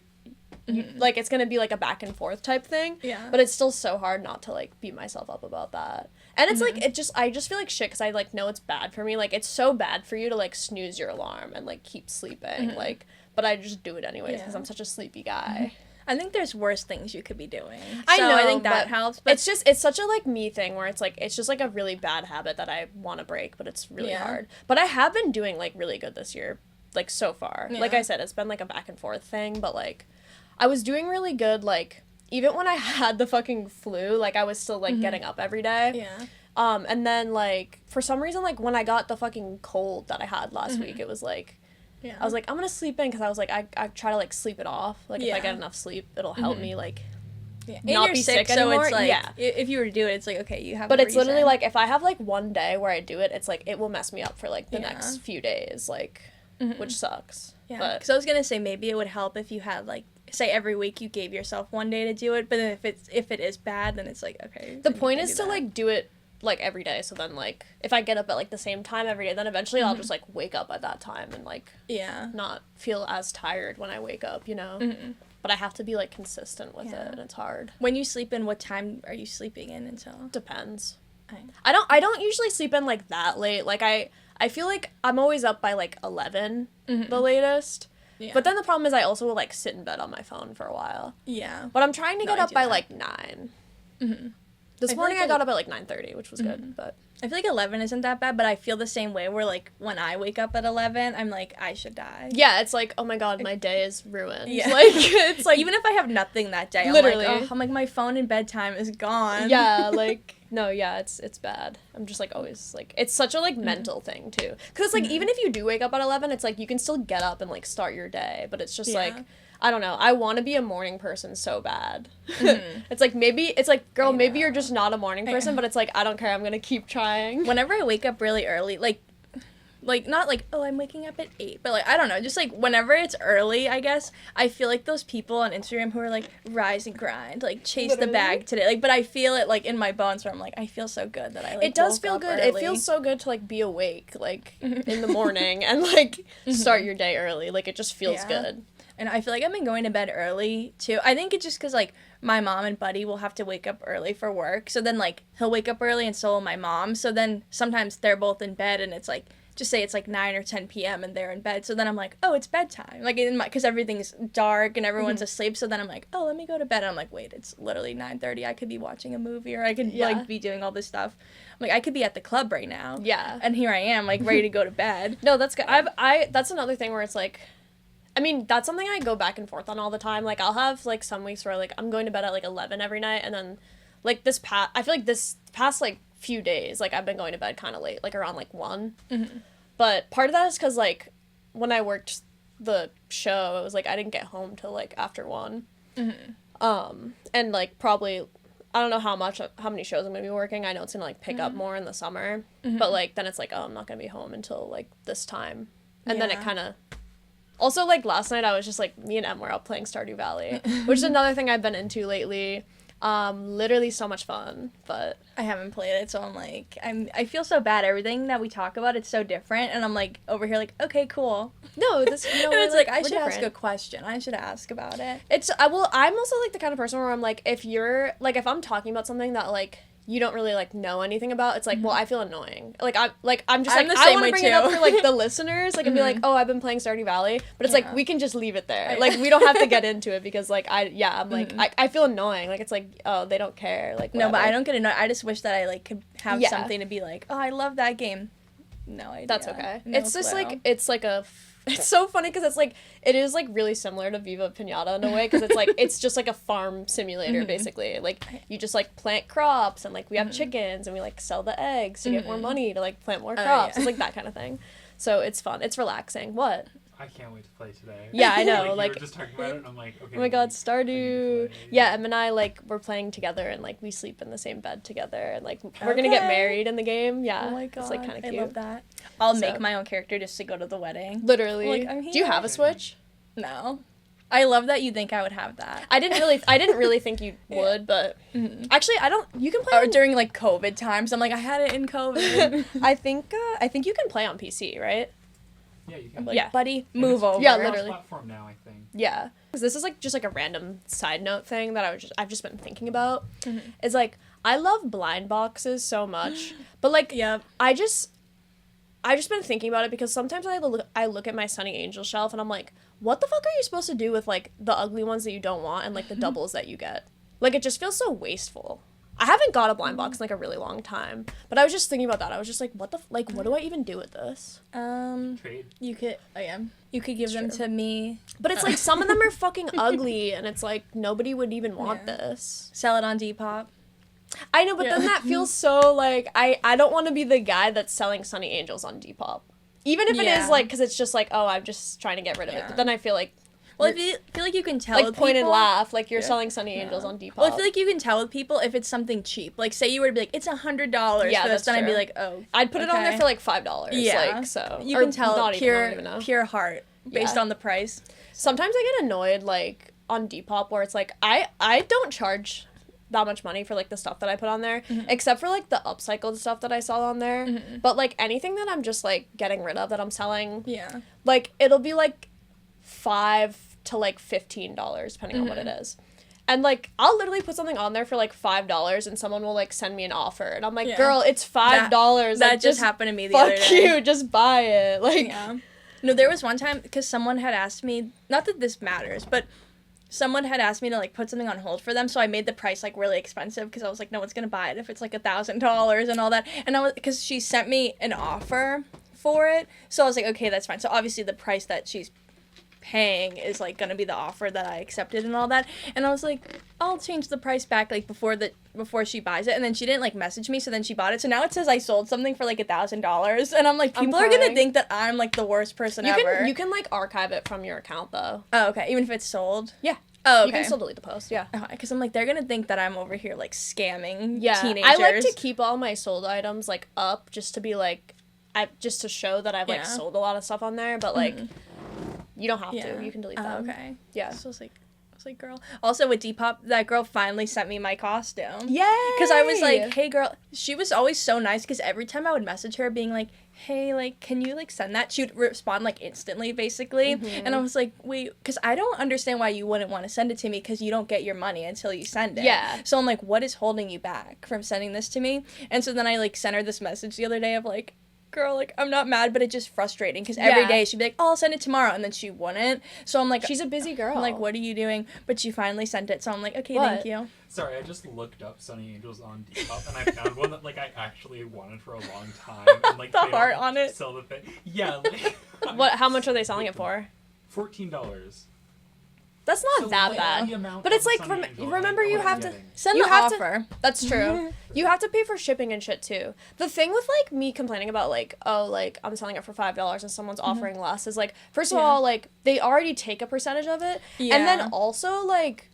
like it's gonna be like a back and forth type thing, but it's still so hard not to like beat myself up about that. And it's like I just feel like shit because I like know it's bad for me. Like it's so bad for you to like snooze your alarm and like keep sleeping, like but I just do it anyways because I'm such a sleepy guy. I think there's worse things you could be doing. I know, I think that helps. But it's such a like me thing where it's like it's just like a really bad habit that I want to break, but it's really hard. But I have been doing like really good this year, like so far. Like I said, it's been like a back and forth thing, but like I was doing really good, like, even when I had the fucking flu, like, I was still, like, getting up every day. Yeah. And then, like, for some reason, like, when I got the fucking cold that I had last week, it was, like, I was, like, I'm gonna sleep in, because I was, like, I try to, like, sleep it off. Like, if I get enough sleep, it'll help me, like, not be sick anymore. So it's, like, if you were to do it, it's, like, okay, you have But it's literally, like, if I have, like, one day where I do it, it's, like, it will mess me up for, like, the next few days, like, which sucks. Yeah. Because I was gonna say, maybe it would help if you had, like, say every week you gave yourself one day to do it, but then if it is bad, then it's like, okay. The point is to like do it like every day, so then like if I get up at like the same time every day, then eventually I'll just like wake up at that time and like not feel as tired when I wake up, you know. But I have to be like consistent with it, and it's hard. When you sleep in, what time are you sleeping in until? Depends. I don't usually sleep in like that late. Like I feel like I'm always up by like 11 the latest. Yeah. But then the problem is I also will, like, sit in bed on my phone for a while. Yeah. But I'm trying to get up by, like, 9. This morning I got up at, like, 9:30, which was good, but... I feel like 11 isn't that bad, but I feel the same way where, like, when I wake up at 11, I'm like, I should die. Yeah, it's like, oh my god, my day is ruined. Yeah. Like, it's like... Even if I have nothing that day, literally. I'm like, my phone and bedtime is gone. Yeah, like... No, yeah, it's bad. I'm just, like, always, like... It's such a, like, mental thing, too. Because it's, like, even if you do wake up at 11, it's, like, you can still get up and, like, start your day. But it's just, like... I don't know. I want to be a morning person so bad. It's, like, maybe... It's, like, girl, maybe you're just not a morning person, but it's, like, I don't care. I'm going to keep trying. Whenever I wake up really early, like, not, like, oh, I'm waking up at 8, but, like, I don't know, just, like, whenever it's early, I guess, I feel like those people on Instagram who are, like, rise and grind, like, chase the bag today, like, but I feel it, like, in my bones where I'm, like, I feel so good that I, like, it does feel good. Early. It feels so good to, like, be awake, like, in the morning and, like, start your day early. Like, it just feels good. And I feel like I've been going to bed early, too. I think it's just because, like, my mom and Buddy will have to wake up early for work. So then, like, he'll wake up early and so will my mom. So then sometimes they're both in bed and it's, like, just say it's like 9 or 10 p.m. and they're in bed. So then I'm like, oh, it's bedtime. Like, because everything's dark and everyone's asleep. So then I'm like, oh, let me go to bed. And I'm like, wait, it's literally 9:30. I could be watching a movie or I could, like, be doing all this stuff. I'm like, I could be at the club right now. Yeah. And here I am, like, ready to go to bed. No, that's good. That's another thing where it's, like, I mean, that's something I go back and forth on all the time. Like, I'll have, like, some weeks where, like, I'm going to bed at, like, 11 every night. And then, like, I feel like this past, like, few days, like, I've been going to bed kind of late, like, around, like, 1. Mm-hmm. But part of that is because, like, when I worked the show, it was, like, I didn't get home till, like, after 1. Mm-hmm. And, like, probably, I don't know how many shows I'm going to be working. I know it's going to, like, pick up more in the summer. Mm-hmm. But, like, then it's, like, oh, I'm not going to be home until, like, this time. And then it kind of... Also, like, last night I was just, like, me and Em were out playing Stardew Valley, which is another thing I've been into lately. Literally so much fun, but I haven't played it, so I'm like, I feel so bad. Everything that we talk about, it's so different, and I'm like over here like, okay, cool. No, this and it's like I should ask a question. I should ask about it. I'm also like the kind of person where I'm like, if I'm talking about something that like you don't really like know anything about, it's like, well, I feel annoying. Like I'm just like I want to bring it up for like the listeners, like and be like, oh, I've been playing Stardew Valley, but it's like we can just leave it there. Like we don't have to get into it because like I'm like I feel annoying. Like it's like, oh, they don't care. Like whatever. No, but I don't get annoyed. I just wish that I like could have something to be like, oh, I love that game. No idea. That's okay. No it's just like it's so funny because it's like it is like really similar to Viva Pinata in a way because it's like it's just like a farm simulator basically. Like you just like plant crops and like we have chickens and we like sell the eggs to get more money to like plant more crops. It's like that kind of thing. So it's fun. It's relaxing. What? I can't wait to play today. Yeah, I know. Like you were just talking about it, and I'm like, okay. Oh my god, Stardew. Yeah, Em and I like we're playing together and like we sleep in the same bed together and like we're gonna get married in the game. Yeah. Oh my god. It's like kind of cute. I love that. I'll make my own character just to go to the wedding. Literally. Like, I'm here. Do you have a Switch? No. I love that you think I would have that. I didn't really think you would, but actually you can play during like COVID times. I'm like I had it in COVID. I think you can play on PC, right? Yeah, you can. Like, buddy, move over. Yeah, literally. Platform now, I think. Yeah. This is like just like a random side note thing that I've just been thinking about. Is like I love blind boxes so much, but like I just been thinking about it because sometimes I look at my Sonny Angel shelf and I'm like, what the fuck are you supposed to do with like the ugly ones that you don't want and like the doubles that you get? Like it just feels so wasteful. I haven't got a blind box in like a really long time, but I was just thinking about that. I was just like, what do I even do with this? Trade. You could give them to me. But it's like some of them are fucking ugly and it's like nobody would even want this. Sell it on Depop. I know, but then that feels so like I don't want to be the guy that's selling Sonny Angels on Depop. Even if it is like cuz it's just like, oh, I'm just trying to get rid of it. But then I feel like well, I feel like you can tell like with point people, and laugh, like you're selling Sonny Angels on Depop. Well, I feel like you can tell with people if it's something cheap. Like, say you were to be like, it's $100 for this, then I'd be like, oh, I'd put it on there for like $5. Yeah, like, so you can tell pure heart based on the price. Sometimes I get annoyed like on Depop where it's like I don't charge that much money for like the stuff that I put on there, except for like the upcycled stuff that I sell on there. But like anything that I'm just like getting rid of that I'm selling, like it'll be like $5 to like $15 depending on what it is. And like I'll literally put something on there for like $5 and someone will like send me an offer and I'm like, girl, it's $5. That just happened to me the other day. Fuck you, just buy it. Like no, there was one time because someone had asked me, not that this matters, but someone had asked me to like put something on hold for them, so I made the price like really expensive because I was like, no one's gonna buy it if it's like $1,000 and all that. And I was because she sent me an offer for it, so I was like, okay, that's fine. So obviously the price that she's paying is like gonna be the offer that I accepted and all that. And I was like, I'll change the price back like before she buys it. And then she didn't like message me, so then she bought it. So now it says I sold something for like $1,000, and I'm like, people are gonna think that I'm like the worst person ever. You can like archive it from your account though. Oh, okay. Even if it's sold. Yeah. Oh, okay. You can still delete the post, yeah. Because I'm like, they're gonna think that I'm over here like scamming teenagers. I like to keep all my sold items like up just to be like, just to show that I've like sold a lot of stuff on there, but like. You don't have to. You can delete them. Okay. Yeah. So I was like, girl. Also with Depop, that girl finally sent me my costume. Yay! Because I was like, hey, girl. She was always so nice because every time I would message her being like, hey, like, can you, like, send that? She would respond, like, instantly, basically. And I was like, wait, because I don't understand why you wouldn't want to send it to me because you don't get your money until you send it. Yeah. So I'm like, what is holding you back from sending this to me? And so then I, like, sent her this message the other day of, like, girl, like, I'm not mad, but it's just frustrating, because every day she'd be like, oh, I'll send it tomorrow, and then she wouldn't. So I'm like, she's a busy girl. I'm like, what are you doing? But she finally sent it, so I'm like, okay, thank you. Sorry, I just looked up Sunny Angels on Depop, and I found one that, like, I actually wanted for a long time. And, like, the heart on it. Sell the thing. Yeah. Like, how much are they selling it for? $14. That's not that bad. But it's like, remember you have to send the offer. That's true. You have to pay for shipping and shit too. The thing with like me complaining about like, oh, like I'm selling it for $5 and someone's offering less is like, first of all, like they already take a percentage of it. Yeah. And then also like,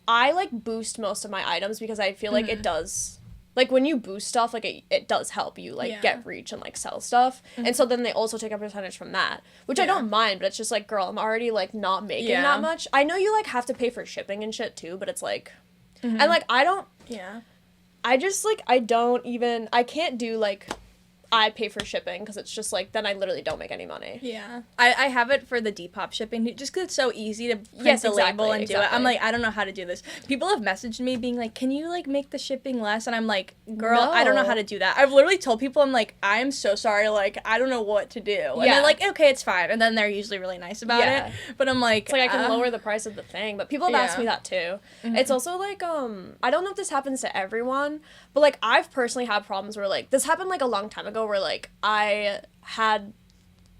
I like boost most of my items because I feel like it does. Like, when you boost stuff, like, it does help you, like, get reach and, like, sell stuff. And so then they also take a percentage from that, which I don't mind, but it's just, like, girl, I'm already, like, not making that much. I know you, like, have to pay for shipping and shit, too, but it's, like... And, like, I don't... Yeah. I just, like, I can't do, like... I pay for shipping because it's just like then I literally don't make any money. Yeah, I have it for the Depop shipping just because it's so easy to print the label and do it. I'm like, I don't know how to do this. People have messaged me being like, can you like make the shipping less? And I'm like, girl, I don't know how to do that. I've literally told people, I'm like, I'm so sorry, like I don't know what to do. And they're like, okay, it's fine. And then they're usually really nice about it. But I'm like, it's like I can lower the price of the thing. But people have asked me that too. It's also like I don't know if this happens to everyone, but like I've personally had problems where like this happened like a long time ago where like I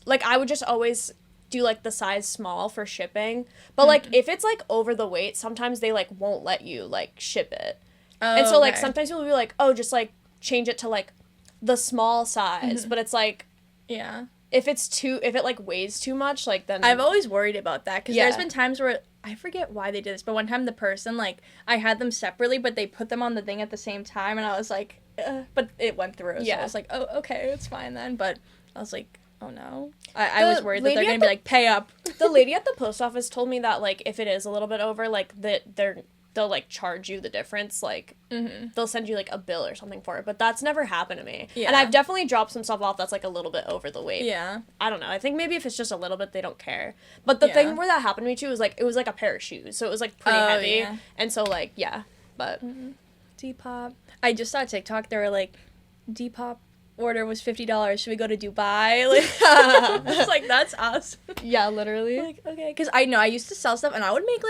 would just always do like the size small for shipping, but like if it's like over the weight, sometimes they like won't let you like ship it. And so like sometimes people will be like, oh, just like change it to like the small size, but it's like if it like weighs too much, like then I've always worried about that because there's been times where I forget why they did this, but one time the person like I had them separately, but they put them on the thing at the same time, and I was like, but it went through. So I was like, oh, okay, it's fine then. But I was like, oh no. I was worried that they're gonna be like, pay up. The lady at the post office told me that like if it is a little bit over, like they'll like charge you the difference, like they'll send you like a bill or something for it, but that's never happened to me. And I've definitely dropped some stuff off that's like a little bit over the weight. I don't know, I think maybe if it's just a little bit they don't care, but the thing where that happened to me too was like it was like a pair of shoes, so it was like pretty heavy, and so like but Depop, I just saw TikTok, they were like, Depop order was $50, should we go to Dubai? Like it's like, that's us. Yeah, literally. Like, okay, because I know I used to sell stuff and I would make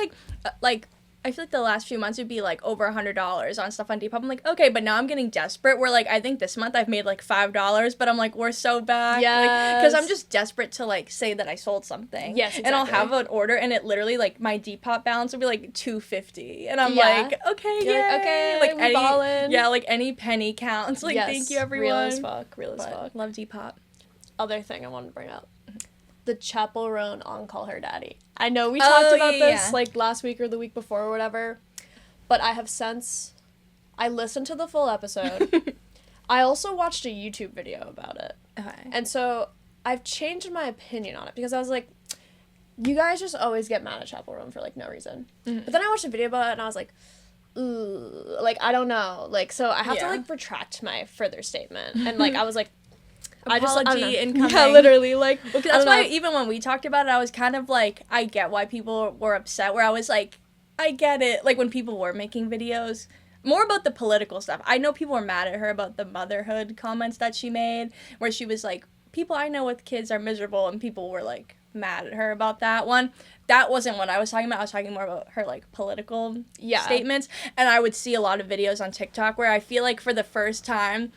like I feel like the last few months would be like over $100 on stuff on Depop. I'm like, okay, but now I'm getting desperate. Where like I think this month I've made like $5, but I'm like, we're so back. Yeah. Because I'm just desperate to like say that I sold something. Yes, exactly. And I'll have an order, and it literally like my Depop balance will be like $250, and I'm like, okay, yeah, okay, like we ballin'. Yeah, like any penny counts. Like thank you everyone. Real as fuck. Love Depop. Other thing I wanted to bring up. The Chappell Roan on Call Her Daddy. I know we talked about this like last week or the week before or whatever, but I listened to the full episode. I also watched a YouTube video about it. Okay. And so I've changed my opinion on it because I was like, you guys just always get mad at Chappell Roan for like no reason. But then I watched a video about it and I was like, ooh, like I don't know. Like so I have to like retract my further statement. And like I was like, apology incoming. Yeah, literally, like... That's why even when we talked about it, I was kind of like, I get why people were upset, where I was like, I get it. Like, when people were making videos, more about the political stuff. I know people were mad at her about the motherhood comments that she made, where she was like, people I know with kids are miserable, and people were, like, mad at her about that one. That wasn't what I was talking about. I was talking more about her, like, political statements, and I would see a lot of videos on TikTok where I feel like for the first time...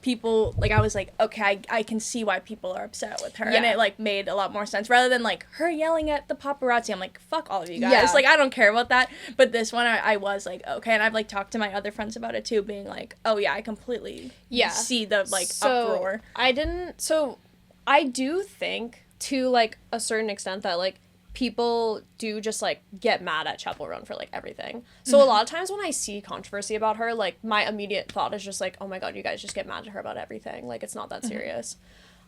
people, like, I was like, okay, I can see why people are upset with her, and it, like, made a lot more sense, rather than, like, her yelling at the paperati. I'm like, fuck all of you guys, like, I don't care about that, but this one, I was like, okay, and I've, like, talked to my other friends about it, too, being like, oh, yeah, I completely see the, like, uproar. I do think, to, like, a certain extent, that, like, people do just, like, get mad at Chappell Roan for, like, everything. So a lot of times when I see controversy about her, like, my immediate thought is just, like, oh my god, you guys just get mad at her about everything. Like, it's not that serious.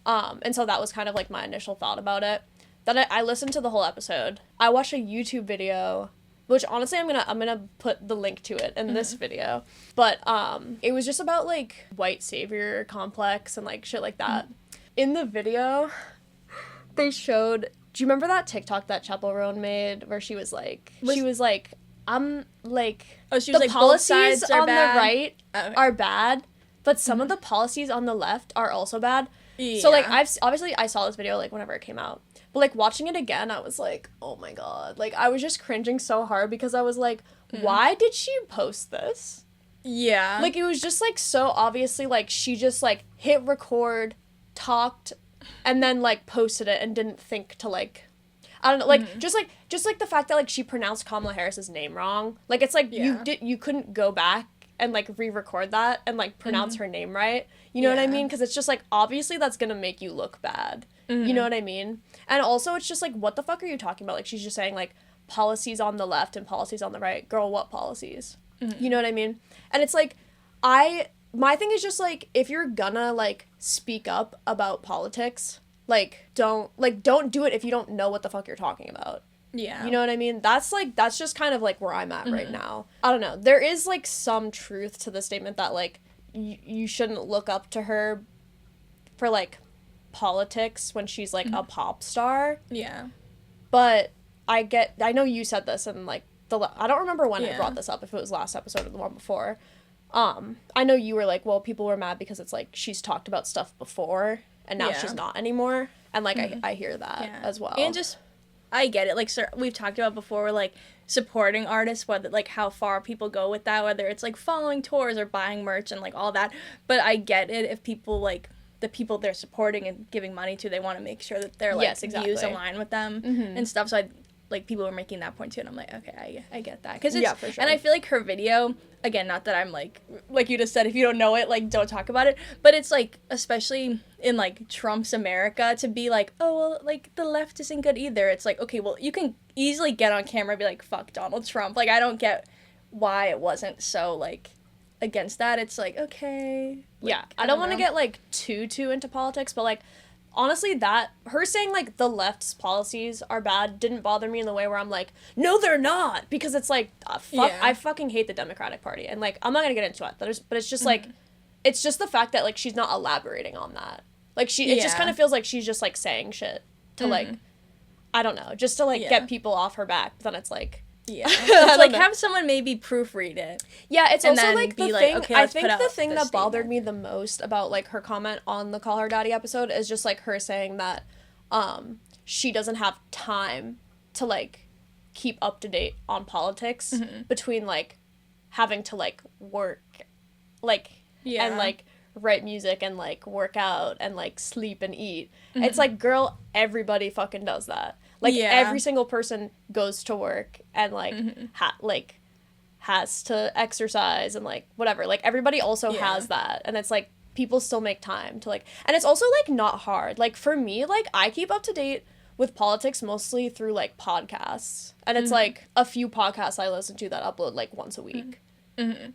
And so that was kind of, like, my initial thought about it. Then I listened to the whole episode. I watched a YouTube video, which, honestly, I'm gonna put the link to it in this video. But, it was just about, like, white savior complex and, like, shit like that. In the video, they showed... Do you remember that TikTok that Chappell Roan made where she was like, oh, she the was like, policies on the right are bad, but some of the policies on the left are also bad. Yeah. So, like, I saw this video, like, whenever it came out. But, like, watching it again, I was like, oh my god. Like, I was just cringing so hard because I was like, why did she post this? Yeah. Like, it was just, like, so obviously, like, she just, like, hit record, talked, and then, like, posted it and didn't think to, like, I don't know, like, just the fact that, like, she pronounced Kamala Harris's name wrong. Like, it's like, you couldn't go back and, like, re-record that and, like, pronounce her name right. You know what I mean? Because it's just, like, obviously that's gonna make you look bad. You know what I mean? And also, it's just, like, what the fuck are you talking about? Like, she's just saying, like, policies on the left and policies on the right. Girl, what policies? You know what I mean? And it's, like, my thing is just, like, if you're gonna, like, speak up about politics, like, don't do it if you don't know what the fuck you're talking about. Yeah. You know what I mean? That's just kind of, like, where I'm at right now. I don't know. There is, like, some truth to the statement that, like, you shouldn't look up to her for, like, politics when she's, like, a pop star. Yeah. But I know you said this and, like, I don't remember when I brought this up, if it was last episode or the one before. I know you were like, well, people were mad because it's, like, she's talked about stuff before and now she's not anymore. And, like, I hear that as well. And just, I get it. Like, we've talked about before, like, supporting artists, whether, like, how far people go with that, whether it's, like, following tours or buying merch and, like, all that. But I get it if people, like, the people they're supporting and giving money to, they want to make sure that their, like, views align with them and stuff. So like, people were making that point too, and I'm like, okay, I get that. Cause it's, for sure. And I feel like her video, again, not that I'm, like you just said, if you don't know it, like, don't talk about it, but it's, like, especially in, like, Trump's America, to be like, oh, well, like, the left isn't good either. It's like, okay, well, you can easily get on camera and be like, fuck Donald Trump. Like, I don't get why it wasn't so, like, against that. It's like, okay. Like, yeah, I don't want to get, like, too into politics, but, like, honestly, her saying, like, the left's policies are bad didn't bother me in the way where I'm like, no, they're not, because it's like, I fucking hate the Democratic Party, and, like, I'm not gonna get into it, but it's just, like, it's just the fact that, like, she's not elaborating on that. Like, it just kind of feels like she's just, like, saying shit to, like, I don't know, just to, like, get people off her back, but then it's, like, it's like, have someone maybe proofread it. Yeah, it's also, like, the thing, okay, I think the thing that bothered me the most about, like, her comment on the Call Her Daddy episode is just, like, her saying that she doesn't have time to, like, keep up to date on politics between, like, having to, like, work, like, and, like, write music and, like, work out and, like, sleep and eat. It's like, girl, everybody fucking does that. Like, every single person goes to work and, like, has to exercise and, like, whatever. Like, everybody also has that. And it's, like, people still make time to, like... And it's also, like, not hard. Like, for me, like, I keep up to date with politics mostly through, like, podcasts. And it's, like, a few podcasts I listen to that upload, like, once a week. And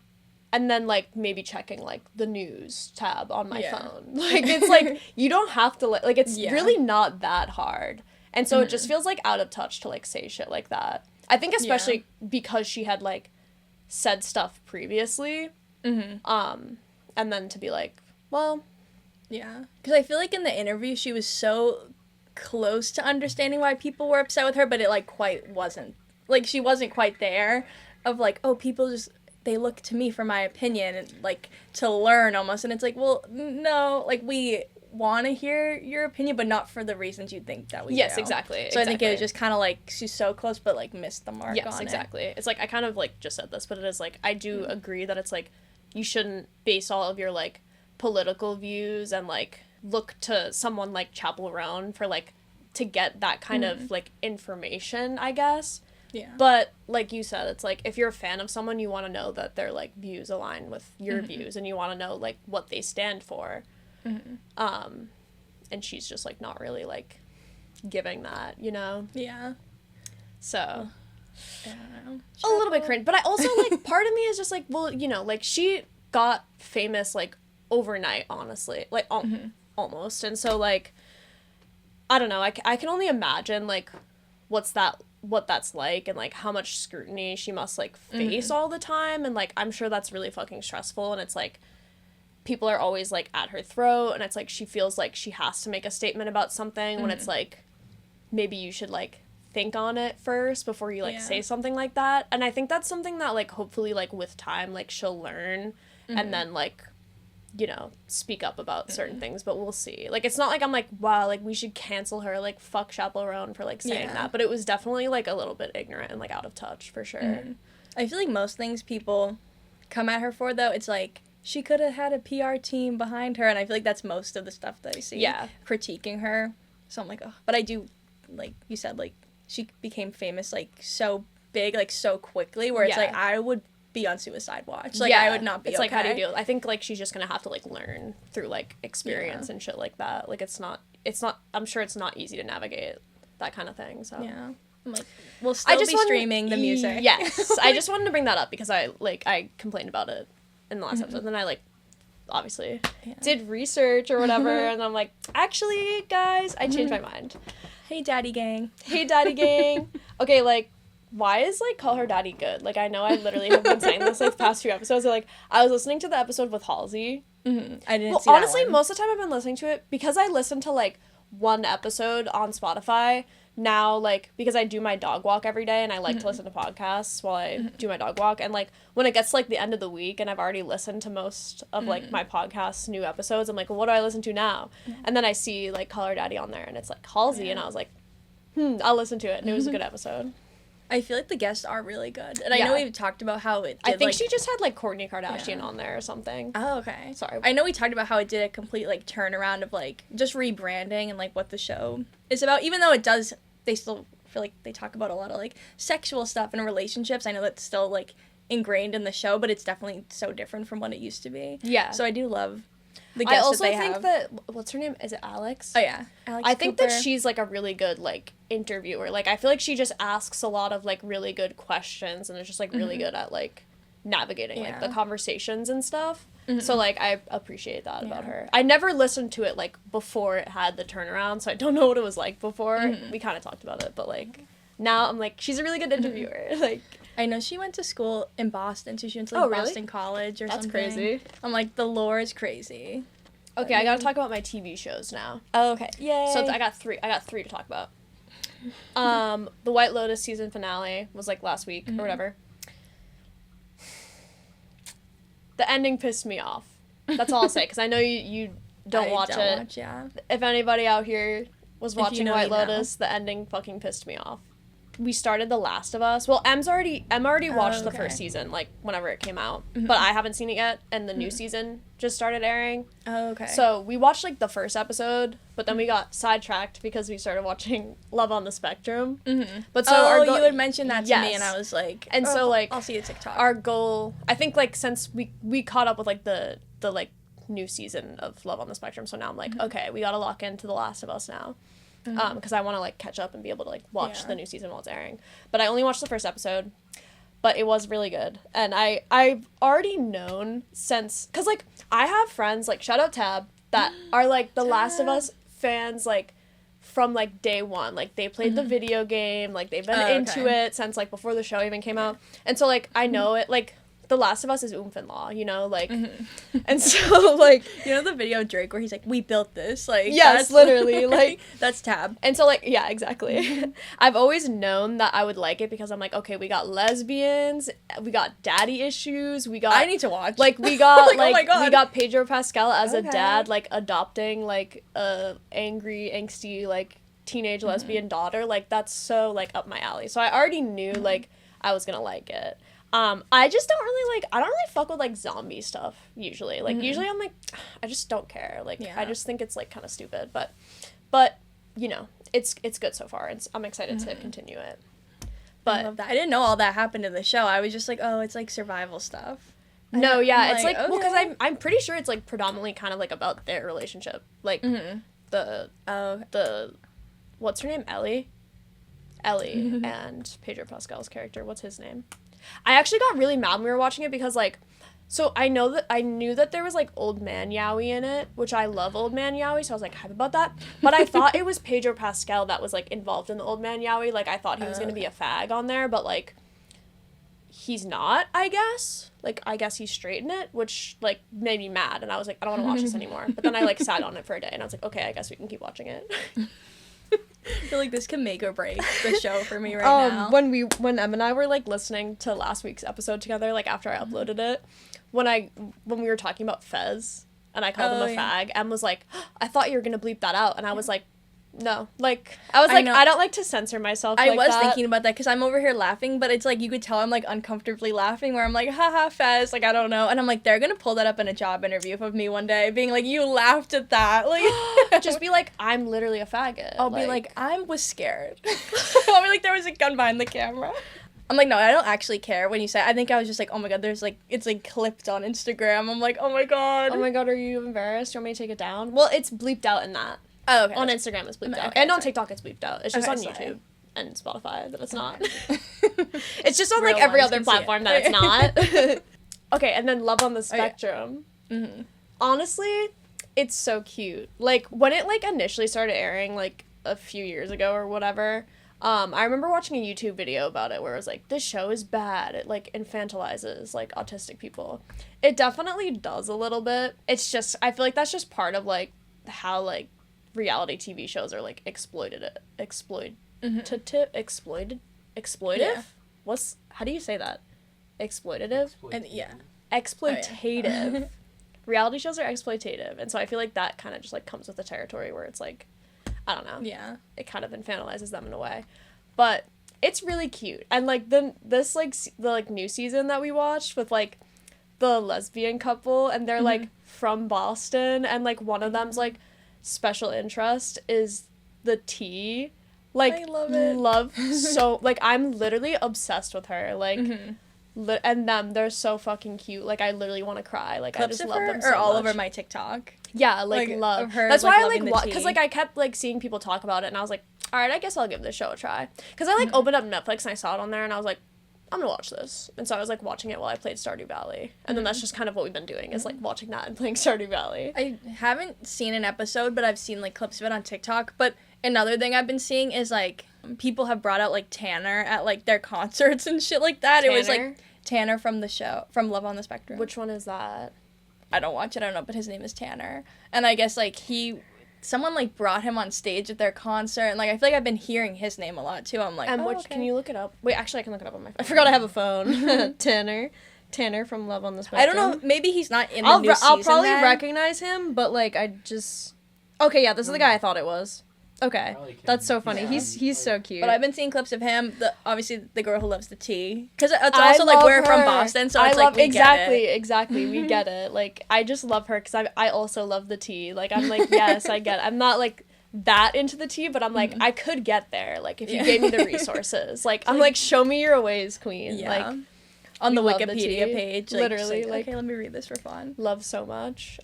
then, like, maybe checking, like, the news tab on my phone. Like, it's, like, you don't have to... Like, it's really not that hard. And so it just feels, like, out of touch to, like, say shit like that. I think especially because she had, like, said stuff previously. And then to be like, well... Yeah. Because I feel like in the interview, she was so close to understanding why people were upset with her, but it, like, quite wasn't. Like, she wasn't quite there of, like, oh, people just... They look to me for my opinion and, like, to learn almost. And it's like, well, no, like, we... want to hear your opinion, but not for the reasons you think that we do. Yes, exactly. So I think it was just kind of like she's so close, but like missed the mark on it. Yes, exactly. It's like I kind of like just said this, but it is like I do agree that it's like you shouldn't base all of your like political views and like look to someone like Chappell Roan for like to get that kind of like information, I guess. Yeah. But like you said, it's like if you're a fan of someone, you want to know that their like views align with your views, and you want to know like what they stand for. And she's just like not really like giving that, you know? Yeah. So I don't know. a little bit cringe, but I also like part of me is just like, well, you know, like she got famous like overnight, honestly, like almost, and so like I don't know, I can only imagine like what that's like and like how much scrutiny she must like face all the time, and like I'm sure that's really fucking stressful, and it's like people are always, like, at her throat, and it's, like, she feels like she has to make a statement about something when it's, like, maybe you should, like, think on it first before you, like, say something like that. And I think that's something that, like, hopefully, like, with time, like, she'll learn and then, like, you know, speak up about certain things, but we'll see. Like, it's not like I'm like, wow, like, we should cancel her, like, fuck Chappell Roan for, like, saying that, but it was definitely, like, a little bit ignorant and, like, out of touch, for sure. I feel like most things people come at her for, though, it's like, she could have had a PR team behind her, and I feel like that's most of the stuff that I see critiquing her, so I'm like, oh, but I do, like you said, like, she became famous, like, so big, like, so quickly, where it's like, I would be on suicide watch. Like, I would not be it's okay. Like, how do you deal? I think, like, she's just gonna have to, like, learn through, like, experience and shit like that. Like, it's not, I'm sure it's not easy to navigate that kind of thing, so. Yeah. I'm like, we'll still be streaming the music. Yes. I just wanted to bring that up because I complained about it in the last episode. And then I, like, obviously did research or whatever. And I'm like, actually, guys, I changed my mind. Hey, daddy gang. Hey, daddy gang. Okay, like, why is, like, Call Her Daddy good? Like, I know I literally have been saying this, like, the past few episodes. Like, I was listening to the episode with Halsey. I didn't see that honestly, one. most of the time I've been listening to it because I listened to, like, one episode on Spotify. Now, like, because I do my dog walk every day and I like to listen to podcasts while I do my dog walk. And, like, when it gets to, like, the end of the week and I've already listened to most of, like, my podcast's new episodes, I'm like, well, what do I listen to now? And then I see, like, Call Her Daddy on there and it's, like, Halsey. And I was like, I'll listen to it. And it was a good episode. I feel like the guests are really good. And I know we've talked about how it did, I think she just had, like, Kourtney Kardashian on there or something. Oh, okay. Sorry. I know we talked about how it did a complete, like, turnaround of, like, just rebranding and, like, what the show is about. Even though it does, they still feel like they talk about a lot of, like, sexual stuff and relationships. I know that's still, like, ingrained in the show, but it's definitely so different from what it used to be. Yeah. So I do love the guests that they have. I also think that, what's her name? Is it Alex? Oh, yeah. Alex I think that she's, like, a really good, like, interviewer. Like, I feel like she just asks a lot of, like, really good questions and is just, like, really good at, like, navigating, like, the conversations and stuff. So, like, I appreciate that about her. I never listened to it, like, before it had the turnaround, so I don't know what it was like before. We kind of talked about it, but, like, now I'm like, she's a really good interviewer. Like, I know she went to school in Boston, so she went to, like, Boston College or something. That's crazy. I'm like, the lore is crazy. Okay, I gotta talk about my TV shows now. Oh, okay. Yay. So I got three to talk about. The White Lotus season finale was, like, last week or whatever. The ending pissed me off. That's all I'll say, because I know you don't watch it. If anybody out here was watching White Lotus, the ending fucking pissed me off. We started The Last of Us. Well, Em already watched the first season, like, whenever it came out. But I haven't seen it yet, and the new season just started airing. Oh, okay. So we watched, like, the first episode, but then we got sidetracked because we started watching Love on the Spectrum. But so you had mentioned that to me, and I was like, and so, like, I'll see a TikTok. Our goal, I think, like, since we caught up with, like, the like, new season of Love on the Spectrum, so now I'm like, okay, we gotta lock into The Last of Us now. Because I want to, like, catch up and be able to, like, watch the new season while it's airing. But I only watched the first episode, but it was really good. And I've already known since, because, like, I have friends, like, shout out Tab, that are, like, The Last of Us fans, like, from, like, day one. Like, they played the video game, like, they've been into it since, like, before the show even came out. And so, like, I know it, like, The Last of Us is oomf, you know, like, and so, like, you know the video of Drake where he's like, we built this, like, yes, literally, like, that's Tab. And so, like, yeah, exactly. I've always known that I would like it because I'm like, okay, we got lesbians, we got daddy issues, we got, I need to watch, like, we got, like, like, oh my God. We got Pedro Pascal as a dad, like, adopting, like, a angry, angsty, like, teenage lesbian daughter, like, that's so, like, up my alley. So I already knew, like, I was gonna like it. I just don't really, like, I don't really fuck with, like, zombie stuff, usually. Like, usually I'm like, I just don't care. Like, I just think it's, like, kind of stupid. But, you know, it's good so far. I'm excited to continue it. But I love that. I didn't know all that happened in the show. I was just like, oh, it's, like, survival stuff. No, yeah, it's, like, okay. Well, because I'm pretty sure it's, like, predominantly kind of, like, about their relationship. Like, the what's her name? Ellie and Pedro Pascal's character. What's his name? I actually got really mad when we were watching it because, like, so I knew that there was, like, Old Man Yowie in it, which I love Old Man Yowie, so I was, like, hype about that. But I thought it was Pedro Pascal that was, like, involved in the Old Man Yowie. Like, I thought he was going to be a fag on there, but, like, he's not, I guess. Like, I guess he's straight in it, which, like, made me mad. And I was like, I don't want to watch this anymore. But then I, like, sat on it for a day, and I was like, okay, I guess we can keep watching it. I feel like this can make or break the show for me right now. When Em and I were, like, listening to last week's episode together, like, after I uploaded it, when we were talking about Fez, and I called him a fag, and was like, I thought you were gonna bleep that out, and I was like, no, like, I was like, I don't like to censor myself like that. Thinking about that, because I'm over here laughing, but it's, like, you could tell I'm, like, uncomfortably laughing, where I'm like, haha, Fez, like, I don't know, and I'm like, they're gonna pull that up in a job interview of me one day, being like, you laughed at that, like, just be like, I'm literally a faggot. I'll be like, I was scared. I'll be like, there was a gun behind the camera. I'm like, no, I don't actually care when you say it. I think I was just like, oh my god, there's like, it's like clipped on Instagram. I'm like, oh my god. Oh my god, are you embarrassed? Do you want me to take it down? Well, it's bleeped out in that. Oh, okay. On Instagram, it's bleeped out. Okay, and on TikTok, it's bleeped out. It's just on YouTube and Spotify that it's not. It's just on like every other platform that it's not. Okay, and then Love on the Spectrum. Mm-hmm. Honestly, it's so cute. Like, when it like initially started airing like a few years ago or whatever, I remember watching a YouTube video about it where it was like, this show is bad. It like infantilizes like autistic people. It definitely does a little bit. It's just, I feel like that's just part of like how like reality TV shows are like exploited. Yeah. How do you say that? Exploitative? And yeah. Exploitative. Oh, yeah. Reality shows are exploitative, and so I feel like that kind of just like comes with the territory where it's like, I don't know. Yeah. It kind of infantilizes them in a way. But it's really cute. And like the new season that we watched with like the lesbian couple, and they're like from Boston, and like one of them's like special interest is the tea. Like, I love it. So like, I'm literally obsessed with her. Like, and them, they're so fucking cute. Like, I literally want to cry. Like, Clips I just of love her, them so or all much. over my TikTok. Yeah, like love of her. That's like, why I like watch, because like I kept like seeing people talk about it, and I was like, all right, I guess I'll give this show a try. Because I like opened up Netflix and I saw it on there, and I was like, I'm gonna watch this. And so I was like watching it while I played Stardew Valley, and then that's just kind of what we've been doing is like watching that and playing Stardew Valley. I haven't seen an episode, but I've seen like clips of it on TikTok. But another thing I've been seeing is like people have brought out like Tanner at like their concerts and shit like that. Tanner? It was like Tanner from the show, from Love on the Spectrum. Which one is that? I don't watch it, I don't know, but his name is Tanner. And I guess like someone like brought him on stage at their concert, and like I feel like I've been hearing his name a lot too. I'm like, which okay. can you look it up? Wait, actually I can look it up on my phone. I forgot I have a phone. Tanner from Love on the Spectrum. I don't know, maybe he's not in the new season. I'll probably recognize him, but like I just okay, yeah, this is the guy I thought it was. Okay, that's so funny. Yeah. He's so cute. But I've been seeing clips of him. Obviously the girl who loves the tea, because it's also like we're from Boston, so it's like we exactly we get it. Like I just love her because I also love the tea. Like I'm like yes I get it. I'm not like that into the tea, but I'm like I could get there. Like if you gave me the resources. Like I'm like show me your ways, queen. Yeah. Like on the Wikipedia page, like, literally like okay, let me read this for fun. Love so much.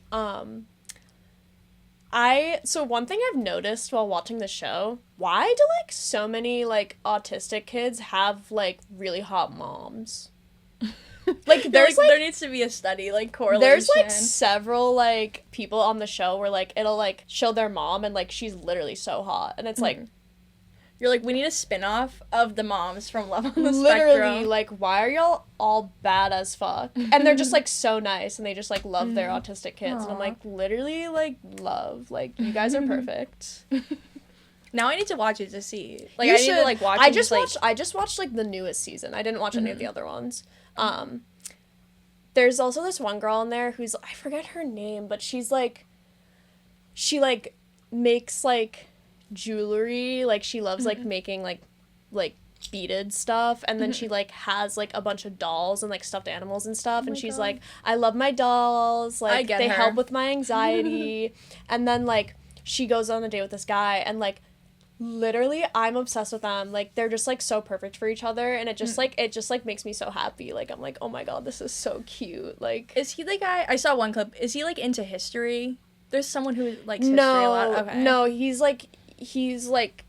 So one thing I've noticed while watching the show, why do like so many like autistic kids have like really hot moms? Like there's like there needs to be a study, like correlation. There's like several like people on the show where like it'll like show their mom and like she's literally so hot, and it's like you're like, we need a spin-off of the moms from Love on the literally Spectrum. Like why are y'all all bad as fuck? And they're just like so nice, and they just like love their autistic kids. Aww. And I'm like literally like love, like you guys are perfect. Now I need to watch it to see. Like You I need should. to like watch. I it just watched. like... I just watched like the newest season. I didn't watch any of the other ones. There's also this one girl in there who's I forget her name, but she like makes like jewelry. Like she loves like making like beaded stuff, and then she like has like a bunch of dolls and like stuffed animals and stuff, and she's like, I love my dolls. Like they help with my anxiety. And then like she goes on a date with this guy, and like literally I'm obsessed with them. Like they're just like so perfect for each other, and it just like makes me so happy. Like I'm like, oh my god, this is so cute. Like is he the guy? I saw one clip. Is he like into history? There's someone who likes history a lot. Okay. No, he's like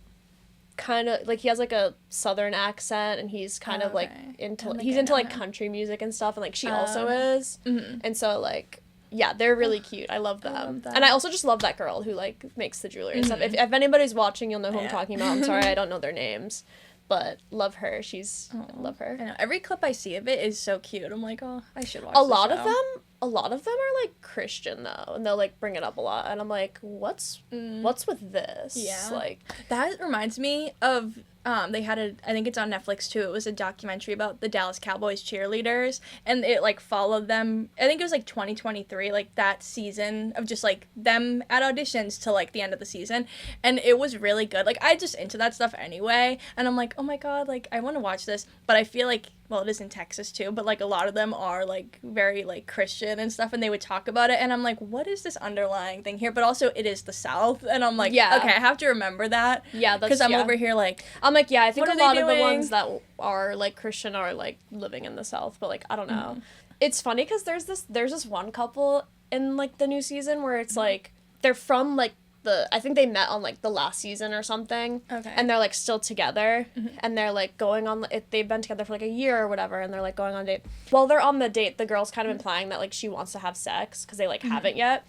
kind of like he has like a southern accent, and he's kind of like into like country music and stuff, and like she also is. And so like yeah, they're really cute. I love them. And I also just love that girl who like makes the jewelry and stuff. If anybody's watching, you'll know who I'm talking about. I'm sorry I don't know their names, but love her. Love her. I know. Every clip I see of it is so cute. I'm like, oh, I should watch a lot of them are like Christian though, and they'll like bring it up a lot, and I'm like, what's with this? Yeah. Like that reminds me of they had I think it's on Netflix too. It was a documentary about the Dallas Cowboys cheerleaders, and it like followed them. I think it was like 2023, like that season of just like them at auditions to like the end of the season, and it was really good. Like I just into that stuff anyway, and I'm like, oh my god, like I want to watch this, but I feel like, well, it is in Texas too, but like a lot of them are like very like Christian and stuff, and they would talk about it, and I'm like, what is this underlying thing here? But also it is the South, and I'm like, yeah, okay, I have to remember that. Yeah, that's because I'm over here like, I'm like, yeah, I think a lot of the ones that are like Christian are like living in the South, but like I don't know. It's funny because there's this one couple in like the new season where it's like they're from like I think they met on like the last season or something. Okay. And they're like still together, and they're like going on. They've been together for like a year or whatever, and they're like going on a date. While they're on the date, the girl's kind of implying that like she wants to have sex because they like haven't yet,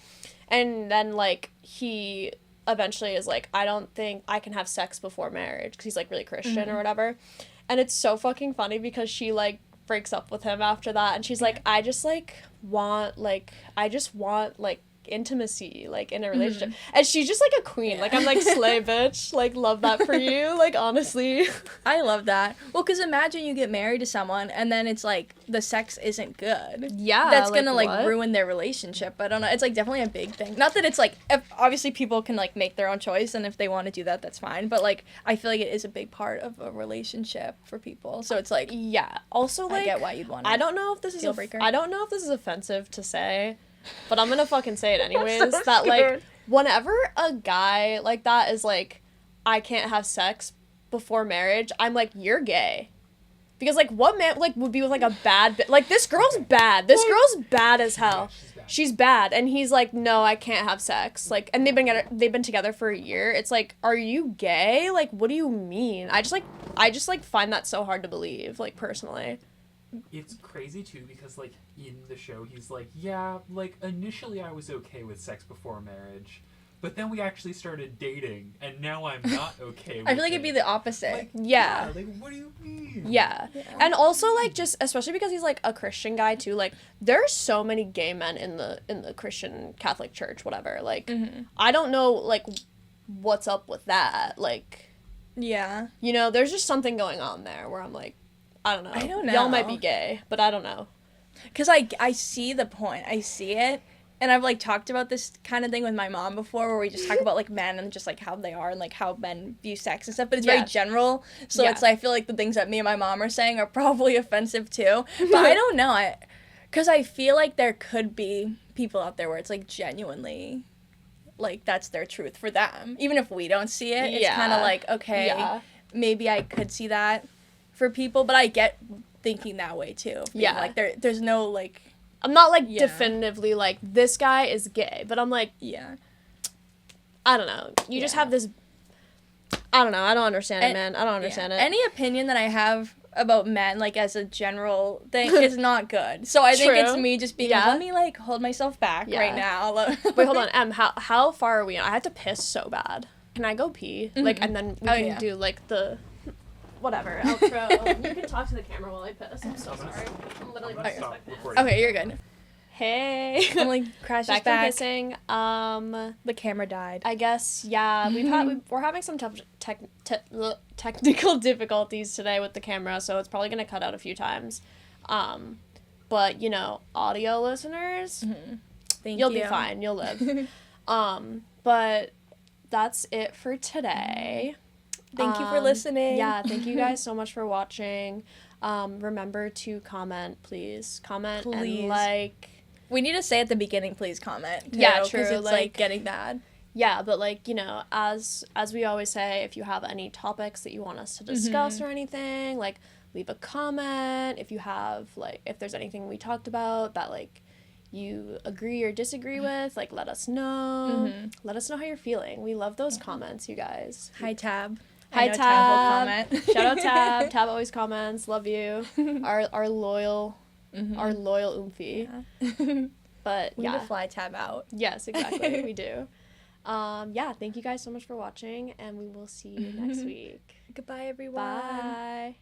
and then like he eventually is like, I don't think I can have sex before marriage because he's like really Christian or whatever, and it's so fucking funny because she like breaks up with him after that, and she's like, I just want intimacy like in a relationship, and she's just like a queen. Like I'm like, slay bitch, like love that for you, like honestly. I love that. Well, because imagine you get married to someone and then it's like the sex isn't good. Yeah, that's gonna like ruin their relationship. I don't know, it's like definitely a big thing. Not that it's like, obviously people can like make their own choice, and if they want to do that, that's fine, but like I feel like it is a big part of a relationship for people, so it's like, yeah, also like I get why you'd want it. I don't know if this is I don't know if this is offensive to say, but I'm gonna fucking say it anyways. So that like whenever a guy like that is like, I can't have sex before marriage, I'm like, you're gay. Because like what man like would be with like a bad like this girl's bad. This girl's bad as hell. She's bad, and he's like, no, I can't have sex. Like, and they've been together for a year. It's like, are you gay? Like, what do you mean? I just find that so hard to believe, like personally. It's crazy too because like in the show he's like, yeah, like initially I was okay with sex before marriage, but then we actually started dating, and now I'm not okay with I feel like it'd be the opposite. Like, yeah. Like what do you mean? Yeah. And also like just especially because he's like a Christian guy too, like there's so many gay men in the Christian Catholic Church, whatever. Like I don't know like what's up with that. Like, yeah. You know, there's just something going on there where I'm like, I don't know. I don't know. Y'all might be gay, but I don't know. Because I see the point. I see it. And I've, like, talked about this kind of thing with my mom before, where we just talk about, like, men and just, like, how they are and, like, how men view sex and stuff. But it's very general. So it's, I feel like the things that me and my mom are saying are probably offensive, too. But I don't know. Because I feel like there could be people out there where it's, like, genuinely, like, that's their truth for them. Even if we don't see it, it's kind of like, okay, maybe I could see that for people. But I get thinking that way, too. Being, like, there's no, like... I'm not, like, definitively, like, this guy is gay, but I'm, like, I don't know. You just have this, I don't know. I don't understand it, man. I don't understand it. Any opinion that I have about men, like, as a general thing is not good. So I think it's me just being, let me, like, hold myself back right now. Wait, hold on. Em, how far are we on? I had to piss so bad. Can I go pee? Like, and then we can do, like, the... whatever, outro. You can talk to the camera while I piss. I'm so sorry. I'm literally about to piss my pants. Okay, you're good. Hey. I'm like crashes back. Back from pissing. The camera died. I guess, yeah. We're having some technical difficulties today with the camera, so it's probably gonna cut out a few times. But you know, audio listeners, you'll be fine. You'll live. But that's it for today. Thank you for listening. Yeah, thank you guys so much for watching. Remember to comment, please. Comment and like. We need to say at the beginning, please comment. Too, yeah, true. Because it's like getting bad. Yeah, but like, you know, as we always say, if you have any topics that you want us to discuss or anything, like leave a comment. If you have like, if there's anything we talked about that like you agree or disagree with, like let us know. Let us know how you're feeling. We love those comments, you guys. Hi, Tab. Hi, Tab. Tab will comment. Shout out Tab. Tab always comments. Love you. Our loyal oomfie. Yeah. But we need to fly Tab out. Yes, exactly. We do. Yeah, thank you guys so much for watching, and we will see you next week. Goodbye, everyone. Bye.